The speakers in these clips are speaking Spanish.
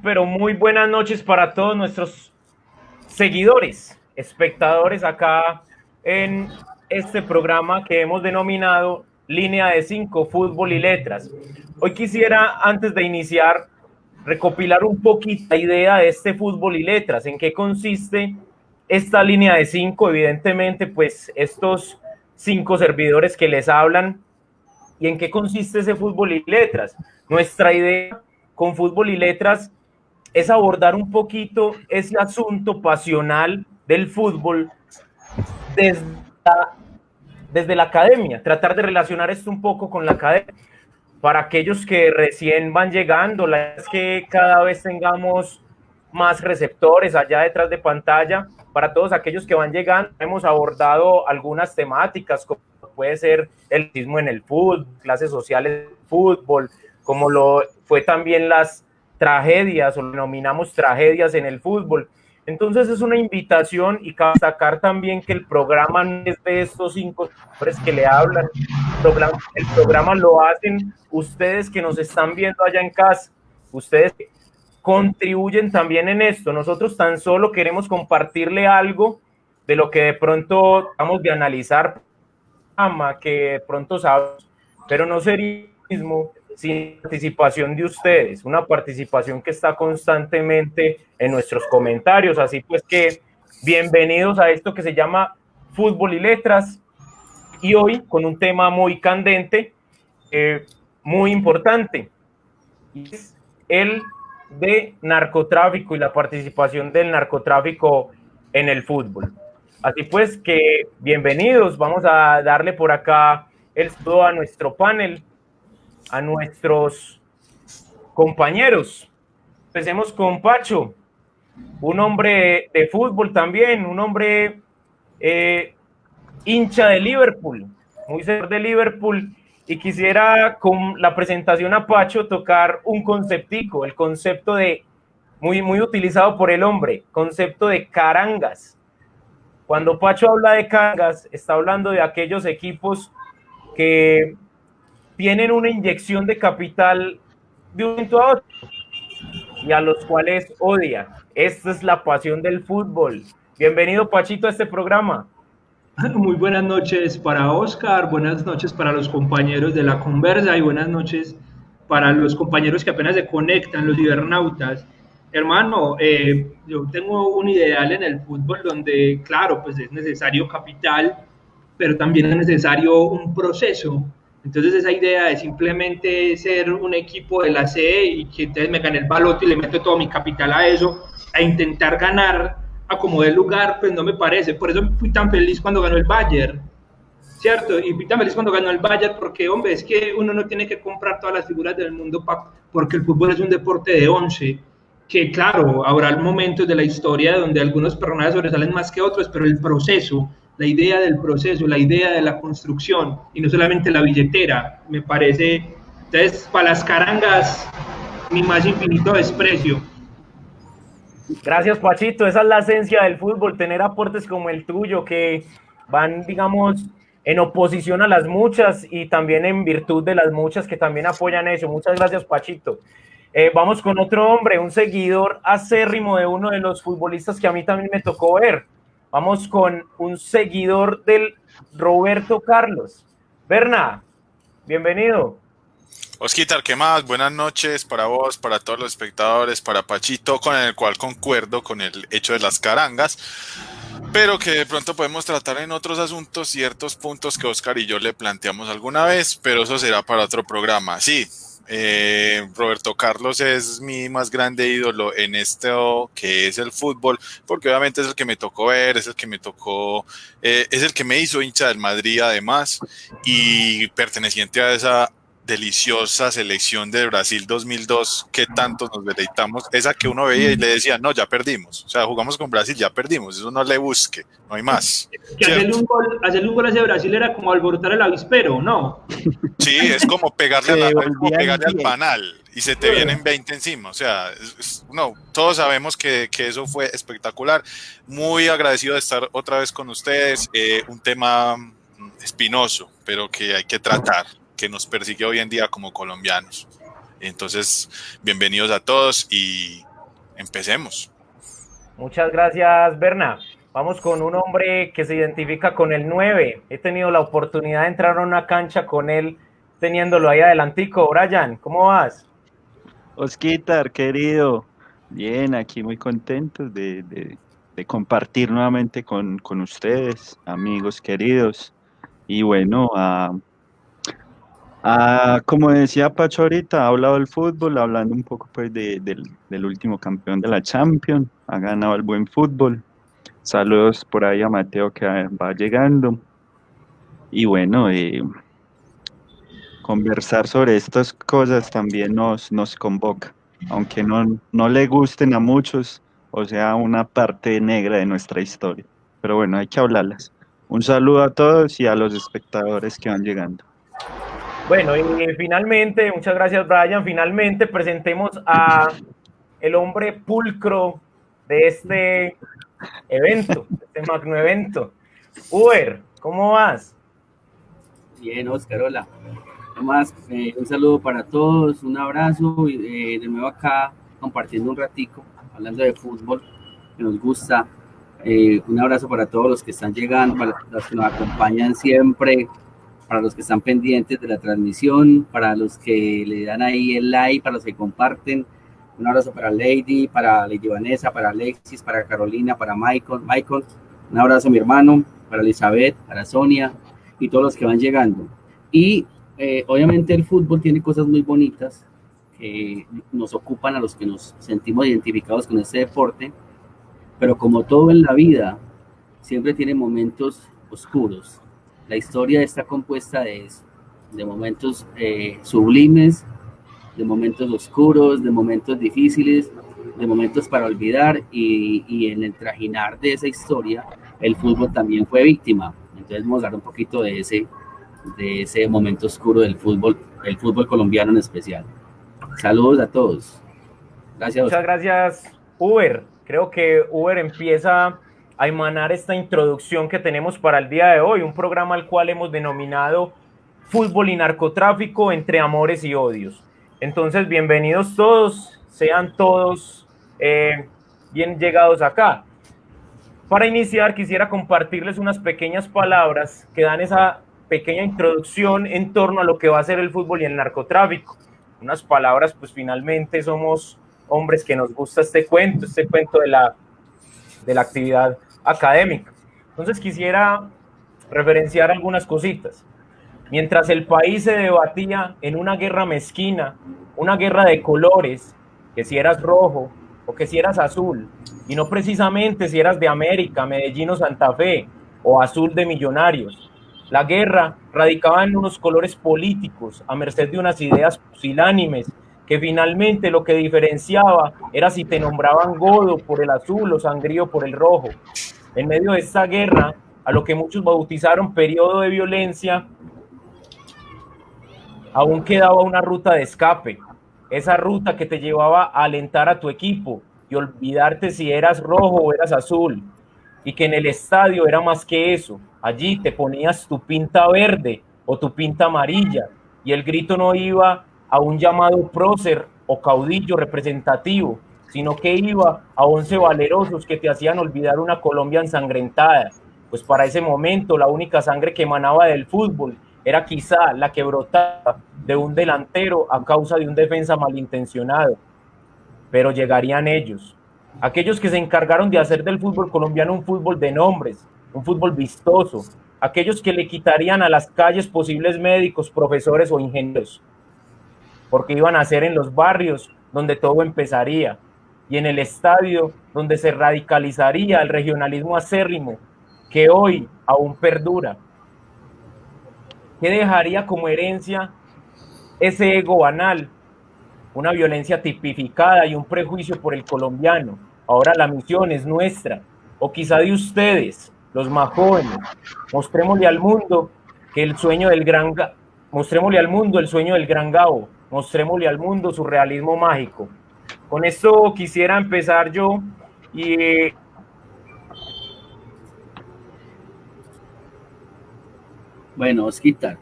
Pero muy buenas noches para todos nuestros seguidores, espectadores acá en este programa que hemos denominado Línea de 5, Fútbol y Letras. Hoy quisiera, antes de iniciar, recopilar un poquito la idea de este Fútbol y Letras, en qué consiste esta línea de 5, evidentemente, pues estos 5 servidores que les hablan, y en qué consiste ese Fútbol y Letras. Nuestra idea con Fútbol y Letras es abordar un poquito ese asunto pasional del fútbol desde la academia, tratar de relacionar esto un poco con la academia. Para aquellos que recién van llegando, la verdad es que cada vez tengamos más receptores allá detrás de pantalla. Para todos aquellos que van llegando, hemos abordado algunas temáticas, como puede ser el racismo en el fútbol, clases sociales del fútbol, como lo fue también las tragedias, o lo denominamos tragedias en el fútbol. Entonces es una invitación, y cabe destacar también que el programa no es de estos 5 hombres que le hablan. El programa lo hacen ustedes que nos están viendo allá en casa. Ustedes contribuyen también en esto. Nosotros tan solo queremos compartirle algo de lo que de pronto vamos de analizar, que de pronto sabemos, pero no sería mismo sin participación de ustedes, una participación que está constantemente en nuestros comentarios. Así pues que bienvenidos a esto que se llama Fútbol y Letras, y hoy con un tema muy candente, muy importante, y es el de narcotráfico y la participación del narcotráfico en el fútbol. Así pues que bienvenidos, vamos a darle por acá el saludo a nuestro panel, a nuestros compañeros. Empecemos con Pacho, un hombre de fútbol también, un hombre hincha de Liverpool, muy seguidor de Liverpool, y quisiera con la presentación a Pacho tocar un conceptico, el concepto de, muy utilizado por el hombre, concepto de carangas. Cuando Pacho habla de carangas, está hablando de aquellos equipos que tienen una inyección de capital de un momento a otro y a los cuales odia. Esta es la pasión del fútbol. Bienvenido, Pachito, a este programa. Muy buenas noches para Oscar, buenas noches para los compañeros de la conversa y buenas noches para los compañeros que apenas se conectan, los cibernautas. Hermano, yo tengo un ideal en el fútbol donde, claro, pues es necesario capital, pero también es necesario un proceso. Entonces esa idea de simplemente ser un equipo de la C y que entonces me gane el baloto y le meto todo mi capital a eso, a intentar ganar a como dé lugar, pues no me parece. Por eso fui tan feliz cuando ganó el Bayern, ¿cierto? Y fui tan feliz cuando ganó el Bayern porque, hombre, es que uno no tiene que comprar todas las figuras del mundo porque el fútbol es un deporte de 11, que claro, habrá momentos de la historia donde algunos personajes sobresalen más que otros, pero el proceso, la idea del proceso, la idea de la construcción, y no solamente la billetera, me parece. Entonces, para las carangas, mi más infinito desprecio. Gracias, Pachito. Esa es la esencia del fútbol, tener aportes como el tuyo que van, digamos, en oposición a las muchas y también en virtud de las muchas que también apoyan eso. Muchas gracias, Pachito. Vamos con otro hombre, un seguidor acérrimo de uno de los futbolistas que a mí también me tocó ver. Vamos con un seguidor del Roberto Carlos. Berna, bienvenido. Osquitar, ¿qué más? Buenas noches para vos, para todos los espectadores, para Pachito, con el cual concuerdo con el hecho de las carangas, pero que de pronto podemos tratar en otros asuntos ciertos puntos que Oscar y yo le planteamos alguna vez, pero eso será para otro programa. Sí, Roberto Carlos es mi más grande ídolo en esto que es el fútbol, porque obviamente es el que me tocó ver, es el que me tocó, es el que me hizo hincha del Madrid además, y perteneciente a esa deliciosa selección de Brasil 2002 que tanto nos deleitamos, esa que uno veía y le decía, no, ya perdimos, o sea, jugamos con Brasil, ya perdimos, eso no le busque, no hay más. Que hacerle un gol a ese Brasil era como alborotar el avispero, ¿no? Sí, es como pegarle, como pegarle al panal y se te vienen 20 encima, o sea, no, todos sabemos que eso fue espectacular. Muy agradecido de estar otra vez con ustedes, un tema espinoso, pero que hay que tratar, que nos persigue hoy en día como colombianos. Entonces, bienvenidos a todos y empecemos. Muchas gracias, Berna. Vamos con un hombre que se identifica con el 9. He tenido la oportunidad de entrar a una cancha con él, teniéndolo ahí adelantico. Brian, ¿cómo vas? Osquitar, querido, bien, aquí muy contentos de compartir nuevamente con ustedes, amigos queridos. Y bueno, como decía Pacho ahorita, ha hablado del fútbol, hablando un poco pues del último campeón de la Champions, ha ganado el buen fútbol. Saludos por ahí a Mateo que va llegando. Y bueno, conversar sobre estas cosas también nos convoca, aunque no le gusten a muchos, o sea, una parte negra de nuestra historia. Pero bueno, hay que hablarlas. Un saludo a todos y a los espectadores que van llegando. Bueno, y finalmente, muchas gracias, Brian. Finalmente presentemos a el hombre pulcro de este evento, este magno evento. Uber, ¿cómo vas? Bien, Oscar, hola. Además, un saludo para todos, un abrazo y de nuevo acá compartiendo un ratico, hablando de fútbol, que nos gusta. Un abrazo para todos los que están llegando, para los que nos acompañan siempre, para los que están pendientes de la transmisión, para los que le dan ahí el like, para los que comparten. Un abrazo para Lady Vanessa, para Alexis, para Carolina, para Michael. Un abrazo a mi hermano, para Elizabeth, para Sonia y todos los que van llegando. Y obviamente el fútbol tiene cosas muy bonitas que nos ocupan a los que nos sentimos identificados con este deporte, pero como todo en la vida, siempre tiene momentos oscuros. La historia está compuesta de eso, de momentos sublimes, de momentos oscuros, de momentos difíciles, de momentos para olvidar, y en el trajinar de esa historia, el fútbol también fue víctima. Entonces vamos a hablar un poquito de ese momento oscuro del fútbol, el fútbol colombiano en especial. Saludos a todos. Gracias. Muchas gracias, Uber. Creo que Uber empieza a emanar esta introducción que tenemos para el día de hoy, un programa al cual hemos denominado Fútbol y Narcotráfico entre Amores y Odios. Entonces, bienvenidos todos, sean todos bien llegados acá. Para iniciar, quisiera compartirles unas pequeñas palabras que dan esa pequeña introducción en torno a lo que va a ser el fútbol y el narcotráfico. Unas palabras, pues finalmente somos hombres que nos gusta este cuento de la actividad académica. Entonces quisiera referenciar algunas cositas. Mientras el país se debatía en una guerra mezquina, una guerra de colores, que si eras rojo o que si eras azul, y no precisamente si eras de América, Medellín o Santa Fe, o azul de Millonarios. La guerra radicaba en unos colores políticos, a merced de unas ideas pusilánimes, que finalmente lo que diferenciaba era si te nombraban godo por el azul o sangrío por el rojo. En medio de esta guerra, a lo que muchos bautizaron periodo de violencia, aún quedaba una ruta de escape, esa ruta que te llevaba a alentar a tu equipo y olvidarte si eras rojo o eras azul, y que en el estadio era más que eso. Allí te ponías tu pinta verde o tu pinta amarilla, y el grito no iba a un llamado prócer o caudillo representativo, sino que iba a 11 valerosos que te hacían olvidar una Colombia ensangrentada, pues para ese momento la única sangre que emanaba del fútbol era quizá la que brotaba de un delantero a causa de un defensa malintencionado. Pero llegarían ellos, aquellos que se encargaron de hacer del fútbol colombiano un fútbol de nombres, un fútbol vistoso, aquellos que le quitarían a las calles posibles médicos, profesores o ingenieros, porque iban a ser en los barrios donde todo empezaría, y en el estadio donde se radicalizaría el regionalismo acérrimo que hoy aún perdura. ¿Qué dejaría como herencia ese ego banal? Una violencia tipificada y un prejuicio por el colombiano. Ahora la misión es nuestra, o quizá de ustedes, los más jóvenes. Mostrémosle al mundo que el sueño del mostrémosle al mundo el sueño del gran Gabo, mostrémosle al mundo su realismo mágico. Con esto quisiera empezar yo y bueno, Osquitar,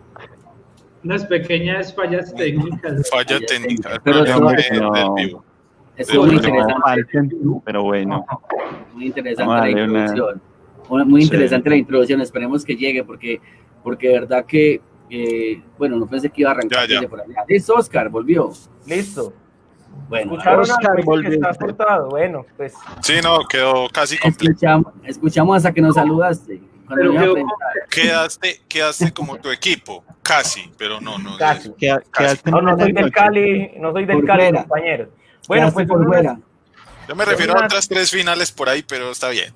unas pequeñas fallas técnicas. Falla técnica. Pero Problema no. del vivo. Estuvo muy interesante. Falten, pero bueno. Muy interesante Vamos a la darle una- introducción. Muy Sí. interesante la introducción. Esperemos que llegue porque de verdad que, bueno, no pensé que iba a arrancar Ya. desde por allá. Listo, Oscar, volvió. Listo. Bueno, ¿Escucharon Oscar, algo? Dice que volvió. está cortado. Bueno, pues Sí, no, quedó casi completo. escuchamos hasta que nos saludaste. Cuando Pero me iba a quedó presentar. Quedaste como tu equipo, casi, pero no. casi. Quedaste No, no en soy la del noche. Cali, no soy del Por Cali, fuera. compañeros. Bueno, Quedaste pues por son fuera. Yo me refiero a unas- otras 3 finales por ahí, pero está bien.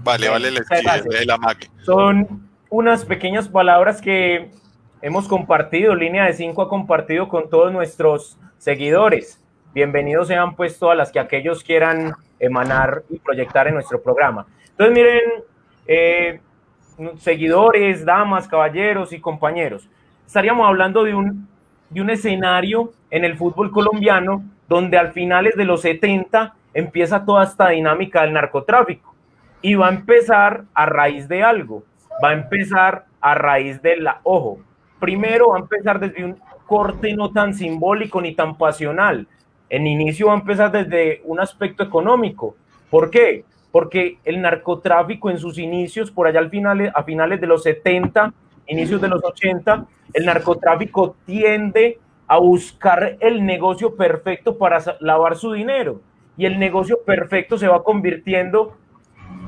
Vale Muchas gracias. el amague. Son unas pequeñas palabras que hemos compartido, Línea de 5 ha compartido con todos nuestros seguidores. Bienvenidos sean pues todas las que aquellos quieran emanar y proyectar en nuestro programa. Entonces miren, seguidores, damas, caballeros y compañeros, estaríamos hablando de un escenario en el fútbol colombiano donde al finales de los 70 empieza toda esta dinámica del narcotráfico y va a empezar a raíz de algo, va a empezar a raíz de ojo, primero va a empezar desde un corte no tan simbólico ni tan pasional, en inicio va a empezar desde un aspecto económico. ¿Por qué? Porque el narcotráfico en sus inicios, por allá a finales de los 70, inicios de los 80, el narcotráfico tiende a buscar el negocio perfecto para lavar su dinero. Y el negocio perfecto se va convirtiendo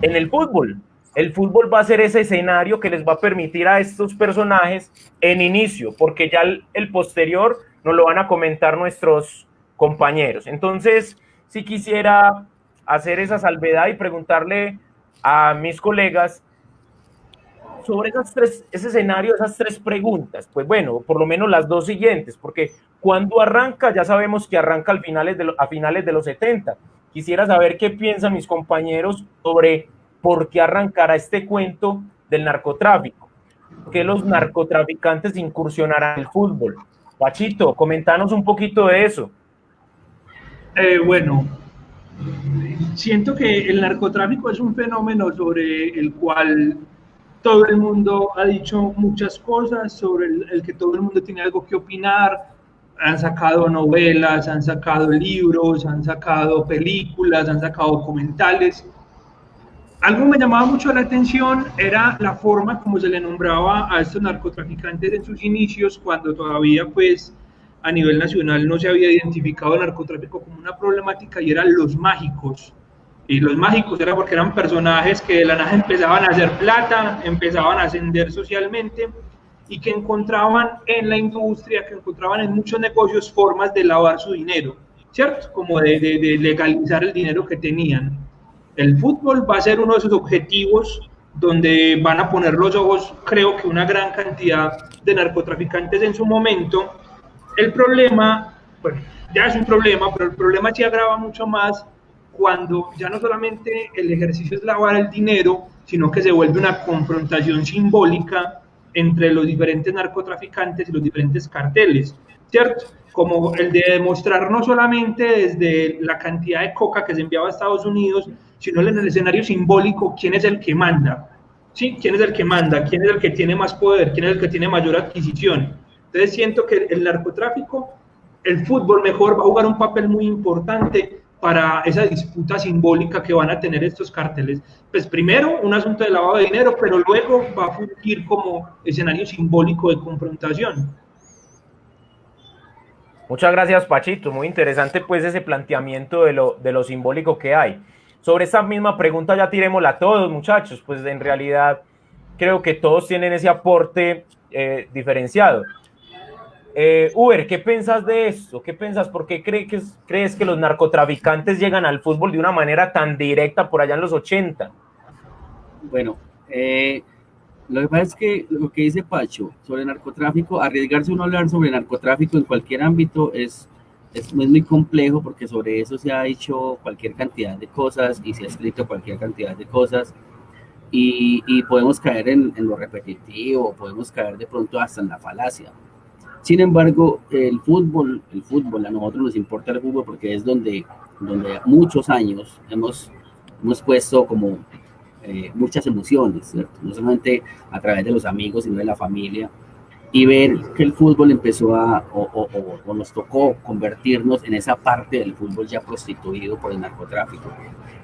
en el fútbol. El fútbol va a ser ese escenario que les va a permitir a estos personajes en inicio, porque ya el posterior nos lo van a comentar nuestros compañeros. Entonces, si quisiera hacer esa salvedad y preguntarle a mis colegas sobre ese escenario, esas 3 preguntas. Pues bueno, por lo menos las 2 siguientes, porque cuando arranca, ya sabemos que arranca a finales de los 70. Quisiera saber qué piensan mis compañeros sobre por qué arrancará este cuento del narcotráfico, que los narcotraficantes incursionarán en el fútbol. Pachito, comentanos un poquito de eso. Bueno, siento que el narcotráfico es un fenómeno sobre el cual todo el mundo ha dicho muchas cosas, sobre el que todo el mundo tiene algo que opinar. Han sacado novelas, han sacado libros, han sacado películas, han sacado documentales. Algo me llamaba mucho la atención era la forma como se le nombraba a estos narcotraficantes en sus inicios, cuando todavía pues a nivel nacional no se había identificado el narcotráfico como una problemática, y eran los mágicos. Y los mágicos era porque eran personajes que de la nada empezaban a hacer plata, empezaban a ascender socialmente, y que encontraban en la industria, que encontraban en muchos negocios formas de lavar su dinero, ¿cierto? Como de legalizar el dinero que tenían. El fútbol va a ser uno de esos objetivos donde van a poner los ojos, creo que una gran cantidad de narcotraficantes en su momento. El problema, bueno, ya es un problema, pero el problema se agrava mucho más cuando ya no solamente el ejercicio es lavar el dinero, sino que se vuelve una confrontación simbólica entre los diferentes narcotraficantes y los diferentes carteles, ¿cierto? Como el de demostrar no solamente desde la cantidad de coca que se enviaba a Estados Unidos, sino en el escenario simbólico quién es el que manda, ¿sí? ¿Quién es el que manda? ¿Quién es el que tiene más poder? ¿Quién es el que tiene mayor adquisición? Entonces siento que el narcotráfico, el fútbol mejor va a jugar un papel muy importante para esa disputa simbólica que van a tener estos cárteles. Pues primero un asunto de lavado de dinero, pero luego va a fungir como escenario simbólico de confrontación. Muchas gracias, Pachito. Muy interesante pues ese planteamiento de lo simbólico que hay. Sobre esa misma pregunta ya tirémosla a todos, muchachos. Pues en realidad creo que todos tienen ese aporte diferenciado. Uber, ¿qué piensas de esto? ¿Qué piensas? ¿Por qué crees que los narcotraficantes llegan al fútbol de una manera tan directa por allá en los 80? Bueno, lo que pasa es que lo que dice Pacho sobre el narcotráfico, arriesgarse uno a hablar sobre narcotráfico en cualquier ámbito es muy complejo, porque sobre eso se ha dicho cualquier cantidad de cosas y se ha escrito cualquier cantidad de cosas, y podemos caer en lo repetitivo, podemos caer de pronto hasta en la falacia. Sin embargo, el fútbol, a nosotros nos importa el fútbol porque es donde muchos años hemos puesto como muchas emociones, ¿cierto? No solamente a través de los amigos, sino de la familia. y ver que el fútbol empezó o nos tocó convertirnos en esa parte del fútbol ya prostituido por el narcotráfico.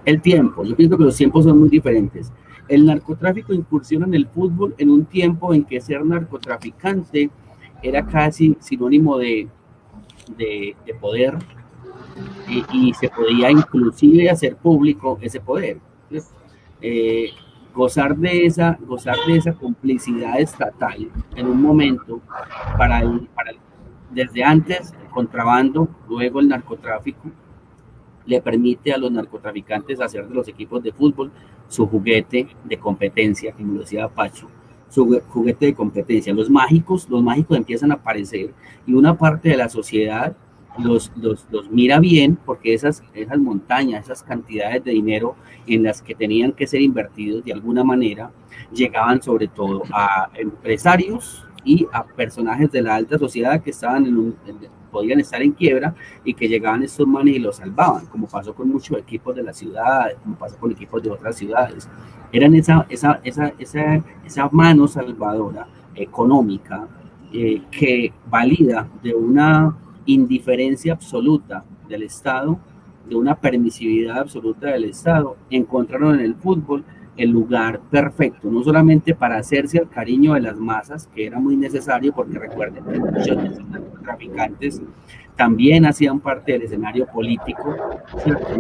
El tiempo, yo pienso que los tiempos son muy diferentes. El narcotráfico incursiona en el fútbol en un tiempo en que ser narcotraficante era casi sinónimo de poder, y se podía inclusive hacer público ese poder. Gozar de esa complicidad estatal en un momento desde antes el contrabando, luego el narcotráfico, le permite a los narcotraficantes hacer de los equipos de fútbol su juguete de competencia, como decía Pacho, su juguete de competencia. Los mágicos empiezan a aparecer y una parte de la sociedad los mira bien, porque esas montañas, esas cantidades de dinero en las que tenían que ser invertidos de alguna manera, llegaban sobre todo a empresarios y a personajes de la alta sociedad que estaban podían estar en quiebra, y que llegaban estos manes y los salvaban, como pasó con muchos equipos de la ciudad, como pasó con equipos de otras ciudades. Eran esa mano salvadora económica, que valida de una indiferencia absoluta del Estado, de una permisividad absoluta del Estado. Encontraron en el fútbol el lugar perfecto, no solamente para hacerse al cariño de las masas, que era muy necesario, porque recuerden que muchos de estos narcotraficantes también hacían parte del escenario político, ¿cierto?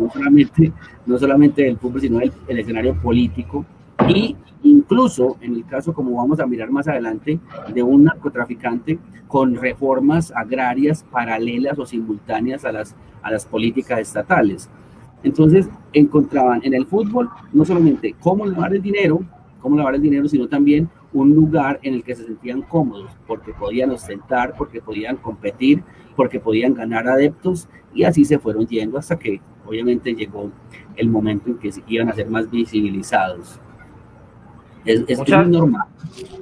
No solamente del fútbol, sino del escenario político, y incluso en el caso, como vamos a mirar más adelante, de un narcotraficante con reformas agrarias paralelas o simultáneas a las políticas estatales. Entonces encontraban en el fútbol no solamente cómo lavar el dinero, sino también un lugar en el que se sentían cómodos, porque podían ostentar, porque podían competir, porque podían ganar adeptos, y así se fueron yendo hasta que obviamente llegó el momento en que iban a ser más visibilizados. Es muy normal.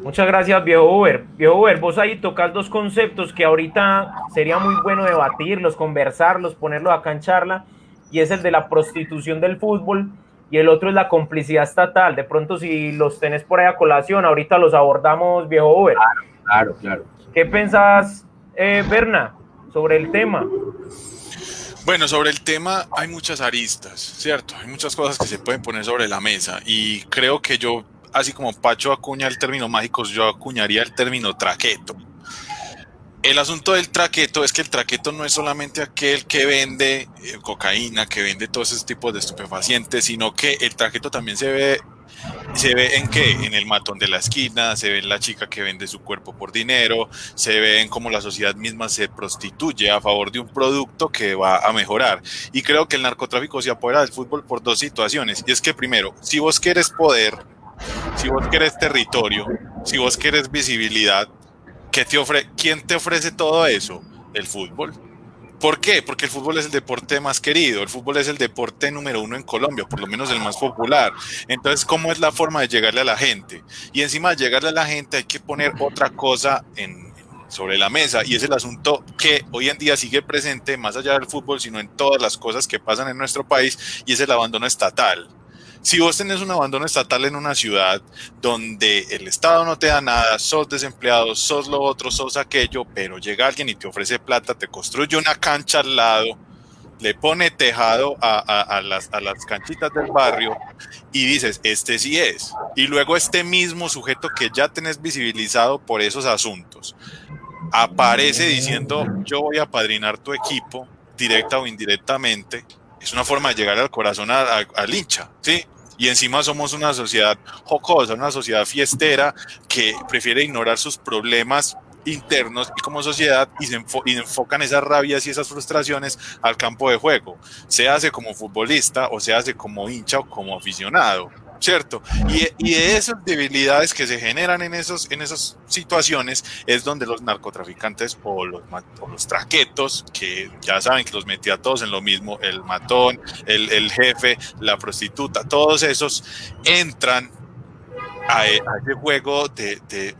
Muchas gracias, viejo Uber. Viejo Uber, vos ahí tocas dos conceptos que ahorita sería muy bueno debatirlos, conversarlos, ponerlos acá en charla, y es el de la prostitución del fútbol, y el otro es la complicidad estatal. De pronto, si los tenés por ahí a colación, ahorita los abordamos, viejo Uber. Claro. ¿Qué pensás, Berna, sobre el tema? Bueno, sobre el tema hay muchas aristas, ¿cierto? Hay muchas cosas que se pueden poner sobre la mesa, y creo que yo, así como Pacho acuña el término mágicos, yo acuñaría el término traqueto. El asunto del traqueto es que el traqueto no es solamente aquel que vende cocaína, que vende todos esos tipos de estupefacientes, sino que el traqueto también se ve en qué, en el matón de la esquina, se ve en la chica que vende su cuerpo por dinero, se ve en cómo la sociedad misma se prostituye a favor de un producto que va a mejorar. Y creo que el narcotráfico se apodera del fútbol por dos situaciones, y es que primero, si vos querés poder, si vos querés territorio, si vos querés visibilidad, ¿quién te ofrece todo eso? El fútbol. ¿Por qué? Porque el fútbol es el deporte más querido, el fútbol es el deporte número uno en Colombia, por lo menos el más popular. Entonces, ¿cómo es la forma de llegarle a la gente? Y encima de llegarle a la gente hay que poner otra cosa sobre la mesa, y es el asunto que hoy en día sigue presente, más allá del fútbol, sino en todas las cosas que pasan en nuestro país, y es el abandono estatal. Si vos tenés un abandono estatal en una ciudad donde el Estado no te da nada, sos desempleado, sos lo otro, sos aquello, pero llega alguien y te ofrece plata, te construye una cancha al lado, le pone tejado a las canchitas del barrio, y dices, este sí es. Y luego este mismo sujeto que ya tenés visibilizado por esos asuntos aparece diciendo, yo voy a apadrinar tu equipo, directa o indirectamente. Es una forma de llegar al corazón al hincha, ¿sí? Y encima somos una sociedad jocosa, una sociedad fiestera que prefiere ignorar sus problemas internos y como sociedad, y se enfocan esas rabias y esas frustraciones al campo de juego, se hace como futbolista o se hace como hincha o como aficionado, ¿cierto? Y de esas debilidades que se generan en esas situaciones es donde los narcotraficantes o los traquetos, que ya saben que los metí a todos en lo mismo, el matón, el jefe, la prostituta, todos esos entran a ese juego de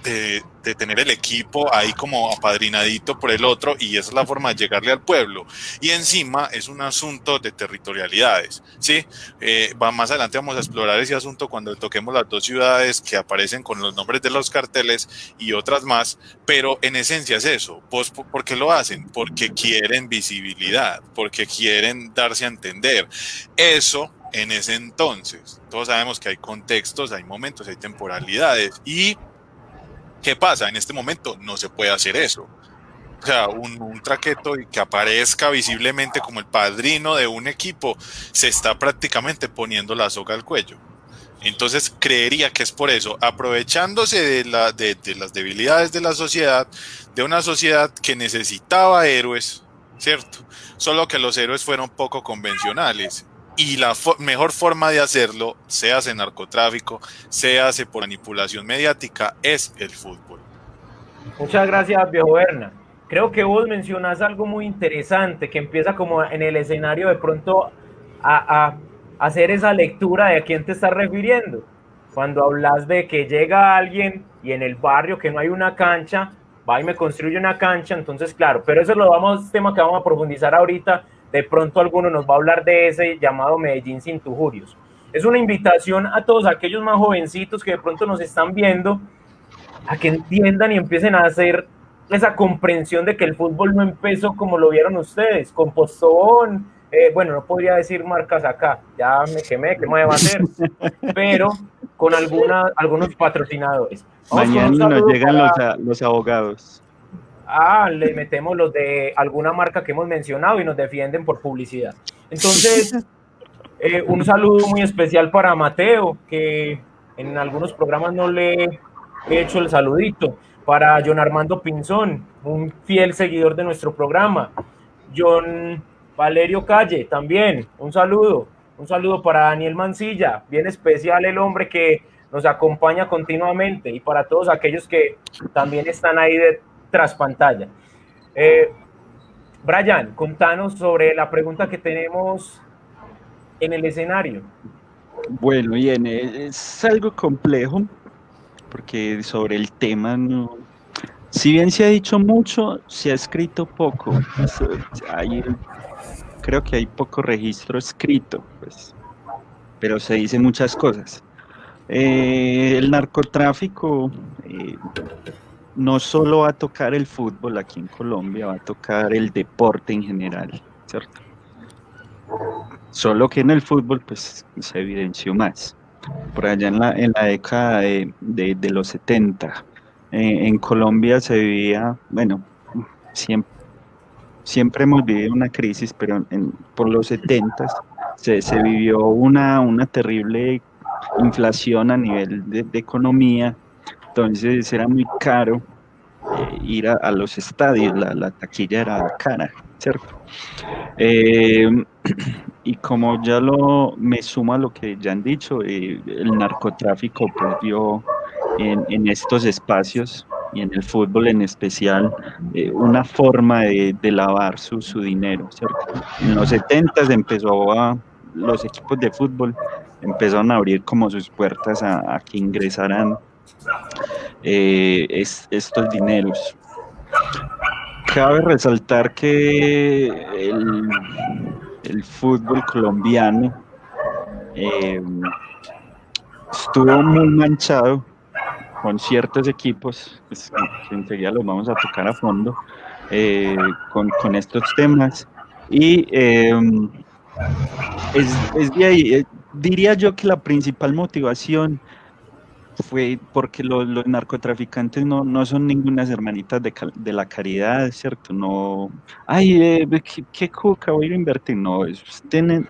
de tener el equipo ahí como apadrinadito por el otro, y esa es la forma de llegarle al pueblo. Y encima es un asunto de territorialidades, ¿sí? Más adelante vamos a explorar ese asunto cuando toquemos las dos ciudades que aparecen con los nombres de los carteles y otras más, pero en esencia es eso. Pues, ¿por qué lo hacen? Porque quieren visibilidad, porque quieren darse a entender. Eso en ese entonces. Todos sabemos que hay contextos, hay momentos, hay temporalidades. ¿Y qué pasa? En este momento no se puede hacer eso. O sea, un traqueto y que aparezca visiblemente como el padrino de un equipo, se está prácticamente poniendo la soga al cuello. Entonces creería que es por eso, aprovechándose de las debilidades de la sociedad, de una sociedad que necesitaba héroes, ¿cierto? Solo que los héroes fueron poco convencionales. Y la mejor forma de hacerlo, se hace narcotráfico, se hace por manipulación mediática, es el fútbol. Muchas gracias, viejo Berna. Creo que vos mencionás algo muy interesante, que empieza como en el escenario de pronto a hacer esa lectura de a quién te estás refiriendo. Cuando hablas de que llega alguien y en el barrio que no hay una cancha, va y me construye una cancha, entonces claro, pero eso tema que vamos a profundizar ahorita. De pronto alguno nos va a hablar de ese llamado Medellín sin tujurios. Es una invitación a todos aquellos más jovencitos que de pronto nos están viendo a que entiendan y empiecen a hacer esa comprensión de que el fútbol no empezó como lo vieron ustedes, con Postobón, bueno, no podría decir marcas acá, ya me quemé, ¿qué me va a hacer? Pero con algunos patrocinadores. Mañana nos llegan los abogados. Le metemos los de alguna marca que hemos mencionado y nos defienden por publicidad. Entonces, un saludo muy especial para Mateo, que en algunos programas no le he hecho el saludito. Para John Armando Pinzón, un fiel seguidor de nuestro programa. John Valerio Calle, también, un saludo. Un saludo para Daniel Mancilla, bien especial el hombre que nos acompaña continuamente, y para todos aquellos que también están ahí tras pantalla. Brian, contanos sobre la pregunta que tenemos en el escenario. Bueno, bien, es algo complejo, porque sobre el tema, no, si bien se ha dicho mucho, se ha escrito poco. Creo que hay poco registro escrito, pues, pero se dicen muchas cosas. El narcotráfico no solo va a tocar el fútbol aquí en Colombia, va a tocar el deporte en general, ¿cierto? Solo que en el fútbol pues se evidenció más. Por allá en la década de los 70, en Colombia se vivía, bueno, siempre hemos vivido una crisis, pero por los 70 se vivió una terrible inflación a nivel de economía. Entonces era muy caro ir a los estadios, la taquilla era cara, ¿cierto? Y como ya me sumo a lo que ya han dicho, el narcotráfico pues dio en estos espacios y en el fútbol en especial una forma de lavar su dinero, ¿cierto? En los 70 los equipos de fútbol empezaron a abrir como sus puertas a que ingresaran estos dineros. Cabe resaltar que el fútbol colombiano estuvo muy manchado con ciertos equipos, pues, que enseguida los vamos a tocar a fondo, con estos temas. Y es de ahí, diría yo que la principal motivación fue porque los narcotraficantes no son ningunas hermanitas de la caridad, ¿cierto? No, qué cuca, voy a invertir. No,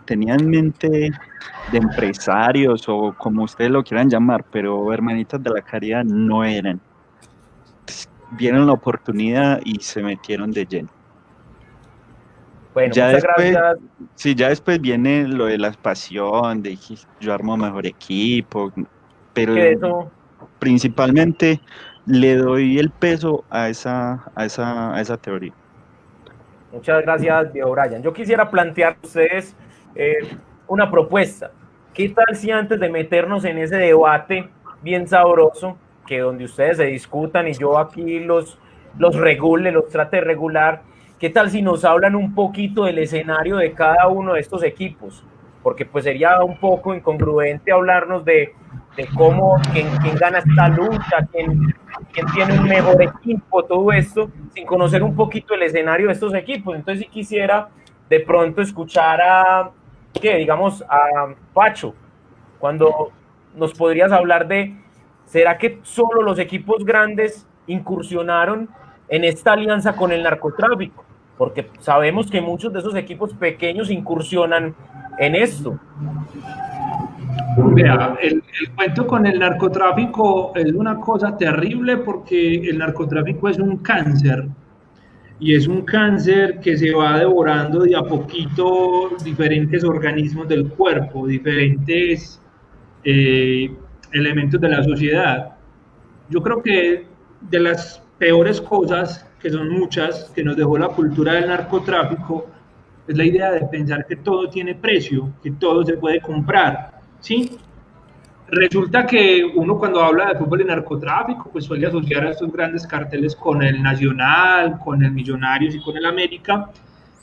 tenían mente de empresarios o como ustedes lo quieran llamar, pero hermanitas de la caridad no eran. Vieron la oportunidad y se metieron de lleno. Bueno, muchas gracias. Sí, ya después viene lo de la pasión, de que yo armo mejor equipo, pero principalmente le doy el peso a esa teoría. Muchas gracias, Diego Brian. Yo quisiera plantear a ustedes una propuesta. ¿Qué tal si antes de meternos en ese debate bien sabroso, que donde ustedes se discutan y yo aquí los regule, los trate de regular, ¿qué tal si nos hablan un poquito del escenario de cada uno de estos equipos? Porque pues sería un poco incongruente hablarnos de cómo, quién gana esta lucha, quién tiene un mejor equipo, todo esto, sin conocer un poquito el escenario de estos equipos. Entonces sí quisiera de pronto escuchar a Pacho, cuando nos podrías hablar de, ¿será que solo los equipos grandes incursionaron en esta alianza con el narcotráfico? Porque sabemos que muchos de esos equipos pequeños incursionan en esto. Vea, el cuento con el narcotráfico es una cosa terrible porque el narcotráfico es un cáncer y es un cáncer que se va devorando de a poquito diferentes organismos del cuerpo, diferentes elementos de la sociedad. Yo creo que de las peores cosas, que son muchas, que nos dejó la cultura del narcotráfico, es la idea de pensar que todo tiene precio, que todo se puede comprar, ¿sí? Resulta que uno cuando habla de fútbol y narcotráfico, pues suele asociar a estos grandes carteles con el Nacional, con el Millonarios y con el América,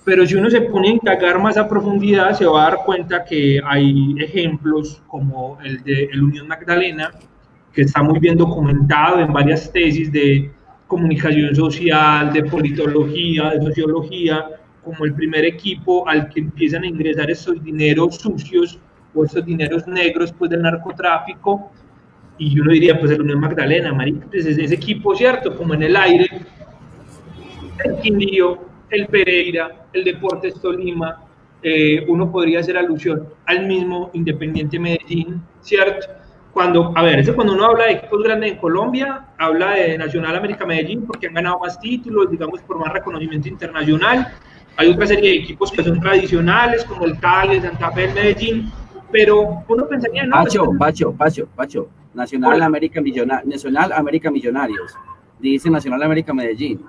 pero si uno se pone a indagar más a profundidad, se va a dar cuenta que hay ejemplos como el de el Unión Magdalena, que está muy bien documentado en varias tesis de comunicación social, de politología, de sociología, como el primer equipo al que empiezan a ingresar estos dineros sucios o estos dineros negros pues, del narcotráfico, y uno diría, pues el Unión Magdalena, marica, pues ese equipo, ¿cierto? Como en el aire, el Quindío, el Pereira, el Deportes Tolima, uno podría hacer alusión al mismo Independiente Medellín, ¿cierto? Cuando uno habla de equipos grandes en Colombia, habla de Nacional, América, Medellín, porque han ganado más títulos, digamos, por más reconocimiento internacional. Hay otra serie de equipos que son tradicionales, como el Cali, el Santa Fe, el Medellín, pero uno pensaría, no... Pacho, Nacional América Millonarios, dice Nacional América Medellín.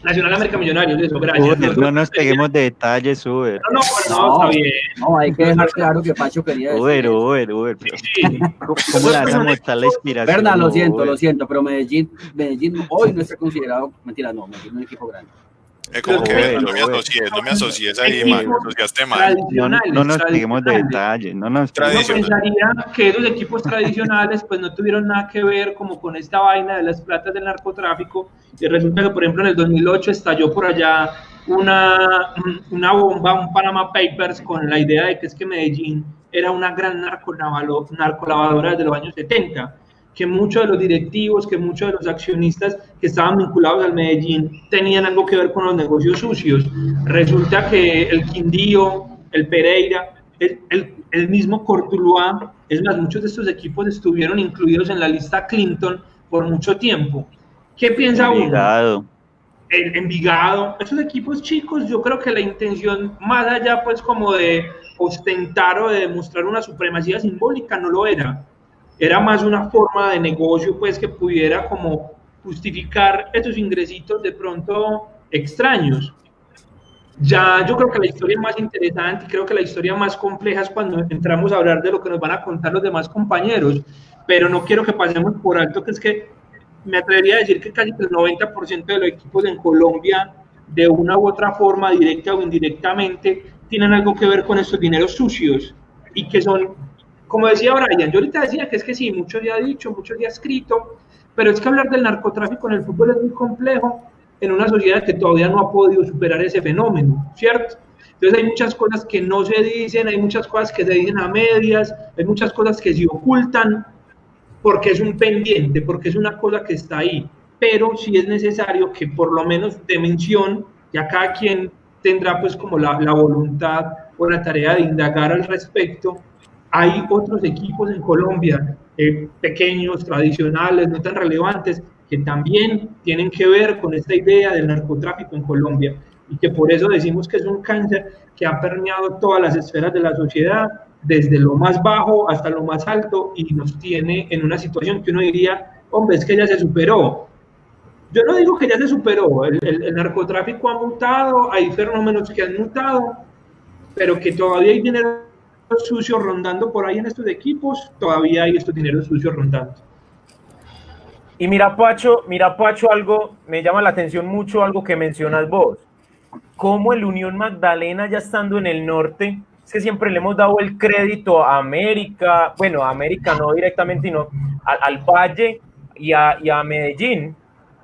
Nacional América Millonarios, eso, gracias. No nos peguemos de detalles, Uber. No, está bien. No, hay que dejar claro que Pacho quería decir. Uber. Sí. ¿Cómo le vas a mostrar la inspiración? Verdad, lo siento, pero Medellín hoy no está considerado, mentira, no, Medellín es un equipo grande. Como que no me asociés ahí, man, me asociaste mal. No nos peguemos de detalles. Uno pensaría que esos equipos tradicionales pues no tuvieron nada que ver como con esta vaina de las platas del narcotráfico, y resulta que por ejemplo en el 2008 estalló por allá una bomba, un Panama Papers, con la idea de que es que Medellín era una gran narcolavadora desde los años 70, que muchos de los directivos, que muchos de los accionistas que estaban vinculados al Medellín tenían algo que ver con los negocios sucios. Resulta que el Quindío, el Pereira, el mismo Cortuluá, es más, muchos de estos equipos estuvieron incluidos en la lista Clinton por mucho tiempo. ¿Qué piensa uno? El Envigado, esos equipos chicos, yo creo que la intención, más allá pues como de ostentar o de demostrar una supremacía simbólica, no lo era. Era más una forma de negocio, pues, que pudiera como justificar esos ingresitos de pronto extraños. Ya yo creo que la historia más interesante, creo que la historia más compleja es cuando entramos a hablar de lo que nos van a contar los demás compañeros, pero no quiero que pasemos por alto, que es que me atrevería a decir que casi el 90% de los equipos en Colombia, de una u otra forma, directa o indirectamente, tienen algo que ver con estos dineros sucios, y que son... Como decía Brian, yo ahorita decía que es que sí, muchos ya ha dicho, muchos ya ha escrito, pero es que hablar del narcotráfico en el fútbol es muy complejo en una sociedad que todavía no ha podido superar ese fenómeno, ¿cierto? Entonces hay muchas cosas que no se dicen, hay muchas cosas que se dicen a medias, hay muchas cosas que se ocultan porque es un pendiente, porque es una cosa que está ahí, pero sí es necesario que por lo menos de mención, ya cada quien tendrá pues como la voluntad o la tarea de indagar al respecto. Hay otros equipos en Colombia, pequeños, tradicionales, no tan relevantes, que también tienen que ver con esta idea del narcotráfico en Colombia, y que por eso decimos que es un cáncer que ha permeado todas las esferas de la sociedad, desde lo más bajo hasta lo más alto, y nos tiene en una situación que uno diría, hombre, es que ya se superó. Yo no digo que ya se superó, el narcotráfico ha mutado, hay fenómenos que han mutado, pero que todavía hay dinero sucios rondando por ahí en estos equipos, todavía hay estos dineros sucios rondando. Y mira, Pacho, algo me llama la atención mucho, algo que mencionas vos. Cómo el Unión Magdalena, ya estando en el norte, es que siempre le hemos dado el crédito a América, bueno, a América no directamente, sino al Valle y a Medellín,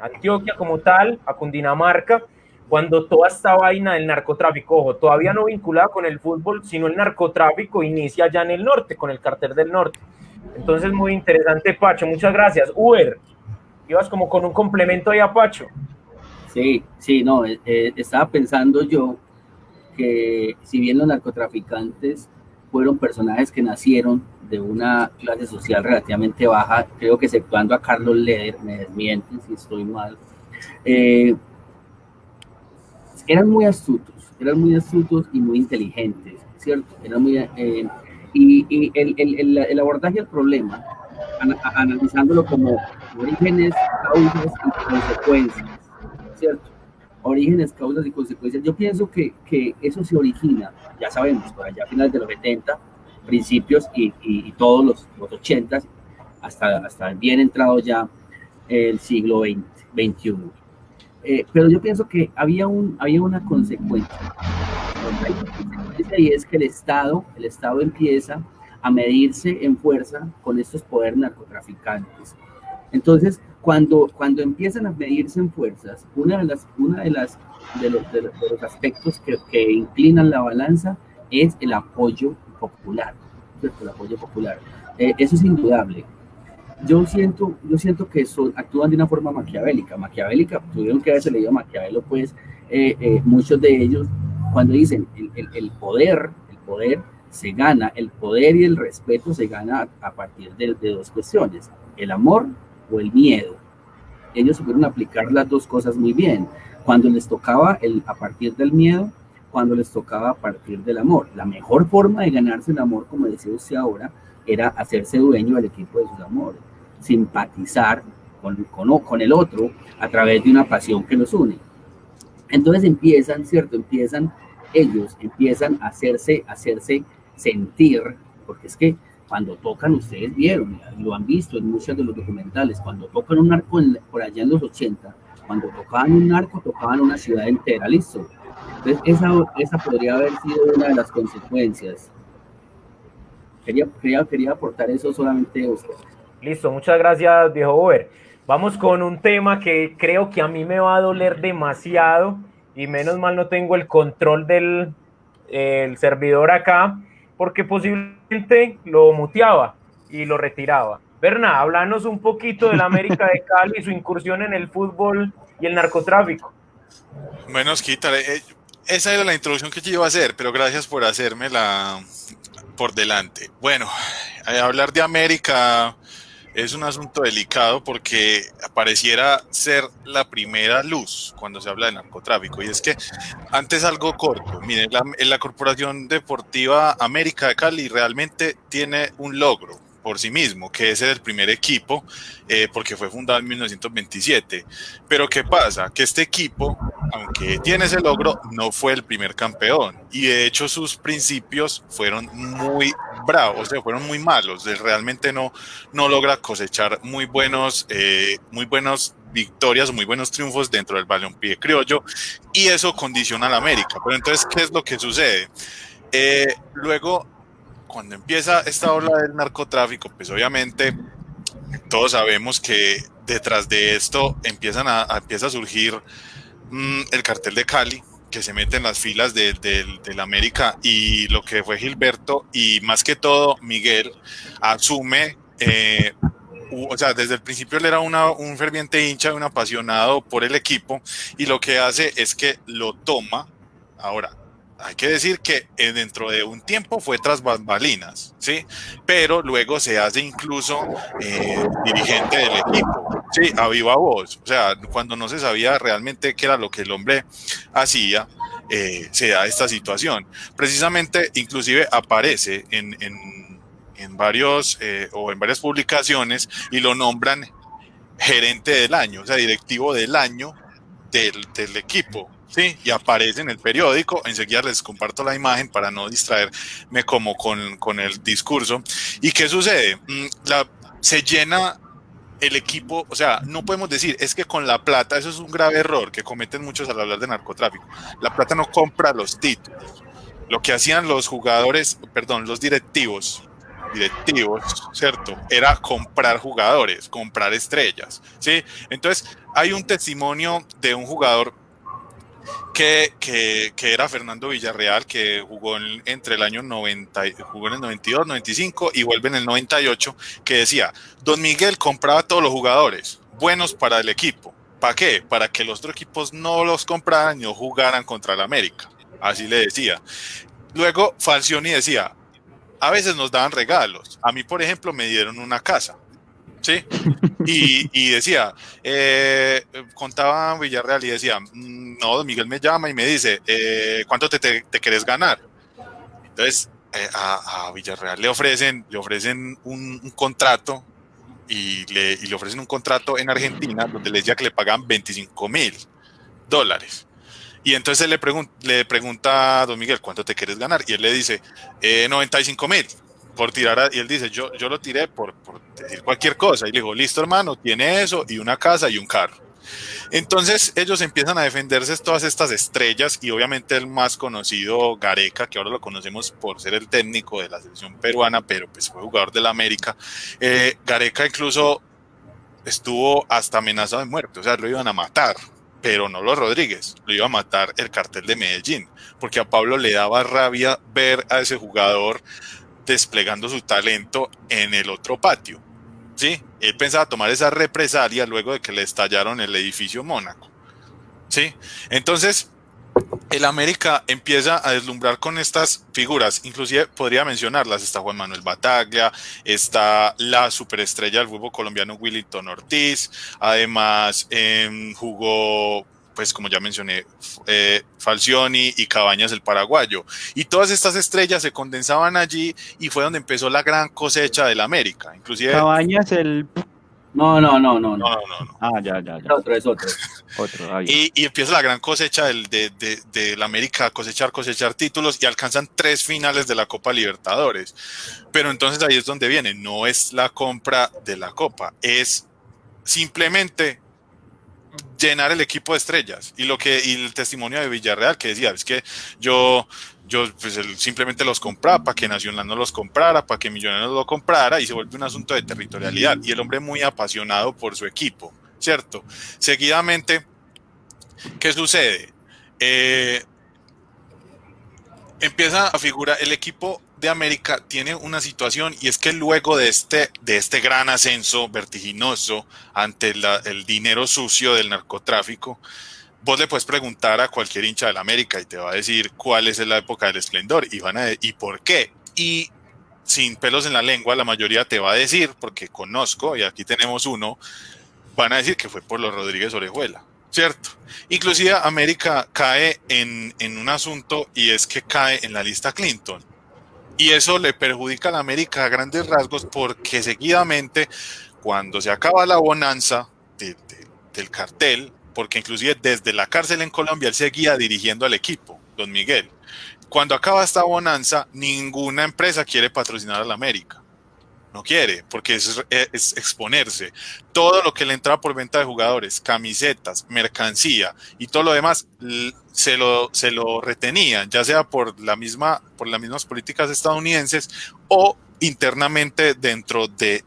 Antioquia como tal, a Cundinamarca, cuando toda esta vaina del narcotráfico, ojo, todavía no vinculada con el fútbol, sino el narcotráfico inicia ya en el norte, con el Cartel del Norte. Entonces, muy interesante, Pacho, muchas gracias. Uber, ibas como con un complemento ahí a Pacho. Sí, no, estaba pensando yo que si bien los narcotraficantes fueron personajes que nacieron de una clase social relativamente baja, creo que exceptuando a Carlos Leder, me desmienten si estoy mal, eran muy astutos y muy inteligentes, ¿cierto? Eran muy, y el abordaje al problema, analizándolo como orígenes, causas y consecuencias, ¿cierto? Orígenes, causas y consecuencias. Yo pienso que eso se origina, ya sabemos, por allá a finales de los 70, principios y todos los 80, hasta bien entrado ya el siglo XXI. Pero yo pienso que había una consecuencia. Y es que el Estado empieza a medirse en fuerza con estos poderes narcotraficantes. Entonces, cuando empiezan a medirse en fuerzas, uno de los aspectos que inclinan la balanza es el apoyo popular, ¿cierto? El apoyo popular. Eso es indudable. Yo siento que actúan de una forma maquiavélica, tuvieron que haberse leído a Maquiavelo, pues muchos de ellos, cuando dicen el poder se gana, el poder y el respeto se gana a partir de dos cuestiones, el amor o el miedo. Ellos supieron aplicar las dos cosas muy bien, cuando les tocaba a partir del miedo, cuando les tocaba a partir del amor. La mejor forma de ganarse el amor, como decía usted ahora, era hacerse dueño del equipo de sus amores, simpatizar con el otro a través de una pasión que los une. Entonces empiezan a hacerse sentir, porque es que cuando tocan, ustedes vieron, lo han visto en muchos de los documentales, cuando tocan un narco por allá en los 80, cuando tocaban un narco, tocaban una ciudad entera, listo. Entonces esa podría haber sido una de las consecuencias. Quería aportar eso solamente a usted. Listo, muchas gracias, viejo Uber. Vamos con un tema que creo que a mí me va a doler demasiado y menos mal no tengo el control del servidor acá, porque posiblemente lo muteaba y lo retiraba. Berna, háblanos un poquito del América de Cali y su incursión en el fútbol y el narcotráfico. Bueno, Osquitar, esa era la introducción que yo iba a hacer, pero gracias por hacérmela por delante. Bueno, hablar de América es un asunto delicado porque pareciera ser la primera luz cuando se habla de narcotráfico, y es que antes algo corto, miren, la Corporación Deportiva América de Cali realmente tiene un logro por sí mismo, que es el primer equipo, porque fue fundado en 1927. Pero ¿qué pasa? Que este equipo, aunque tiene ese logro, no fue el primer campeón, y de hecho sus principios fueron muy bravos, o sea, fueron muy malos. Realmente no logra cosechar muy buenos victorias o muy buenos triunfos dentro del balompié criollo, y eso condiciona a la América. Pero entonces, ¿qué es lo que sucede? Luego, cuando empieza esta ola del narcotráfico, pues obviamente todos sabemos que detrás de esto empieza a surgir el cartel de Cali, que se mete en las filas del América, y lo que fue Gilberto y más que todo Miguel asume, o sea, desde el principio él era un ferviente hincha, un apasionado por el equipo, y lo que hace es que lo toma. Ahora, hay que decir que dentro de un tiempo fue tras bambalinas, ¿sí? Pero luego se hace incluso dirigente del equipo, ¿sí? A viva voz. O sea, cuando no se sabía realmente qué era lo que el hombre hacía, se da esta situación. Precisamente, inclusive aparece en varias publicaciones, y lo nombran gerente del año, o sea, directivo del año del equipo. Sí, y aparece en el periódico. Enseguida les comparto la imagen para no distraerme como con el discurso. ¿Y qué sucede? Se llena el equipo, o sea, no podemos decir, es que con la plata, eso es un grave error que cometen muchos al hablar de narcotráfico. La plata no compra los títulos. Lo que hacían los jugadores, perdón, los directivos, ¿cierto? Era comprar jugadores, comprar estrellas, ¿sí? Entonces, hay un testimonio de un jugador que era Fernando Villarreal, que jugó entre el año 90, jugó en el 92, 95 y vuelve en el 98, que decía, Don Miguel compraba todos los jugadores buenos para el equipo. ¿Para qué? Para que los otros equipos no los compraran y no jugaran contra el América. Así le decía. Luego Falcioni decía, a veces nos daban regalos. A mí, por ejemplo, me dieron una casa. ¿Sí? Y decía, contaba Villarreal y decía, no, Miguel me llama y me dice, ¿cuánto te querés ganar? Entonces, a Villarreal le ofrecen un contrato y le ofrecen un contrato en Argentina donde le decía que le pagan $25,000. Y entonces él le pregunta a Don Miguel, ¿cuánto te quieres ganar? Y él le dice, 95,000. Por tirar, y él dice, yo lo tiré por decir cualquier cosa. Y le dijo, listo, hermano, tiene eso y una casa y un carro. Entonces ellos empiezan a defenderse todas estas estrellas y obviamente el más conocido, Gareca, que ahora lo conocemos por ser el técnico de la selección peruana, pero pues fue jugador de la América. Gareca incluso estuvo hasta amenazado de muerte, o sea, lo iban a matar, pero no los Rodríguez, lo iba a matar el cartel de Medellín, porque a Pablo le daba rabia ver a ese jugador desplegando su talento en el otro patio. ¿Sí? Él pensaba tomar esa represalia luego de que le estallaron el edificio Mónaco. ¿Sí? Entonces, el América empieza a deslumbrar con estas figuras, inclusive podría mencionarlas, está Juan Manuel Bataglia, está la superestrella del fútbol colombiano Willington Ortiz, además jugó, pues como ya mencioné, Falcioni y Cabañas el paraguayo, y todas estas estrellas se condensaban allí y fue donde empezó la gran cosecha del América, inclusive... Cabañas el... No. Ah, ya. Es otro. Y empieza la gran cosecha del América, cosechar títulos, y alcanzan 3 finales de la Copa Libertadores. Pero entonces ahí es donde viene, no es la compra de la Copa, es simplemente llenar el equipo de estrellas. Y el testimonio de Villarreal que decía, es que yo pues él simplemente los compraba para que Nacional no los comprara, para que Millonarios lo comprara, y se vuelve un asunto de territorialidad. Y el hombre muy apasionado por su equipo, ¿cierto? Seguidamente, ¿qué sucede? Empieza a figurar el equipo de América, tiene una situación, y es que luego de este gran ascenso vertiginoso ante el dinero sucio del narcotráfico, vos le puedes preguntar a cualquier hincha del América y te va a decir cuál es la época del esplendor y por qué. Y sin pelos en la lengua, la mayoría te va a decir, porque conozco, y aquí tenemos uno, van a decir que fue por los Rodríguez Orejuela, ¿cierto? Inclusive América cae en un asunto, y es que cae en la lista Clinton. Y eso le perjudica a la América a grandes rasgos, porque seguidamente, cuando se acaba la bonanza del cartel, porque inclusive desde la cárcel en Colombia él seguía dirigiendo al equipo, Don Miguel. Cuando acaba esta bonanza, ninguna empresa quiere patrocinar a la América. No quiere, porque es exponerse. Todo lo que le entraba por venta de jugadores, camisetas, mercancía y todo lo demás, se lo retenían, ya sea por las mismas políticas estadounidenses o internamente dentro del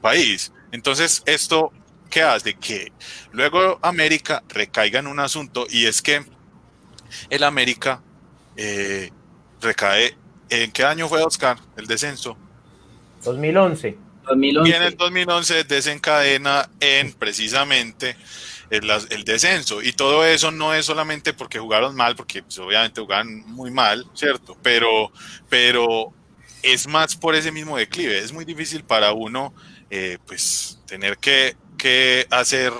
país. Entonces, esto, ¿qué hace? Que luego América recaiga en un asunto, y es que el América recae. ¿En qué año fue, Oscar, el descenso? 2011. Y en el 2011 desencadena en precisamente el descenso. Y todo eso no es solamente porque jugaron mal, porque pues, obviamente jugaban muy mal, ¿cierto? Pero es más por ese mismo declive. Es muy difícil para uno pues tener que hacer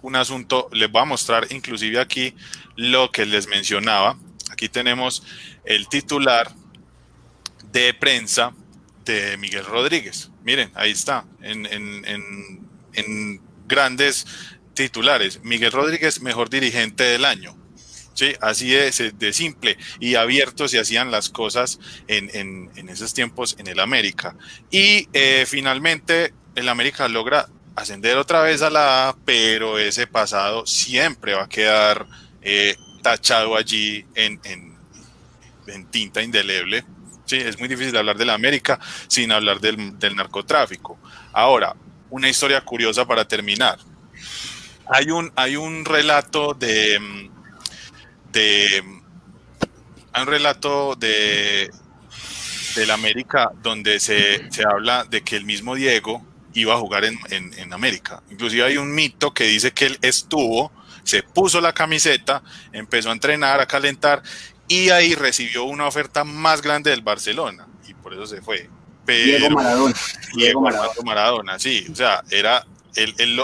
un asunto. Les voy a mostrar inclusive aquí lo que les mencionaba. Aquí tenemos el titular de prensa de Miguel Rodríguez. Miren, ahí está, en grandes titulares. Miguel Rodríguez, mejor dirigente del año. Sí, así de simple y abierto se hacían las cosas en esos tiempos en el América. Y finalmente el América logra ascender otra vez a la A, pero ese pasado siempre va a quedar tachado allí en tinta indeleble. Sí, es muy difícil hablar de la América sin hablar del narcotráfico. Ahora, una historia curiosa para terminar. Hay un relato del América donde se habla de que el mismo Diego iba a jugar en América. Inclusive hay un mito que dice que él estuvo, se puso la camiseta, empezó a entrenar, a calentar, y ahí recibió una oferta más grande del Barcelona, y por eso se fue. Pero Diego Maradona. Diego Armando Maradona, sí, o sea, era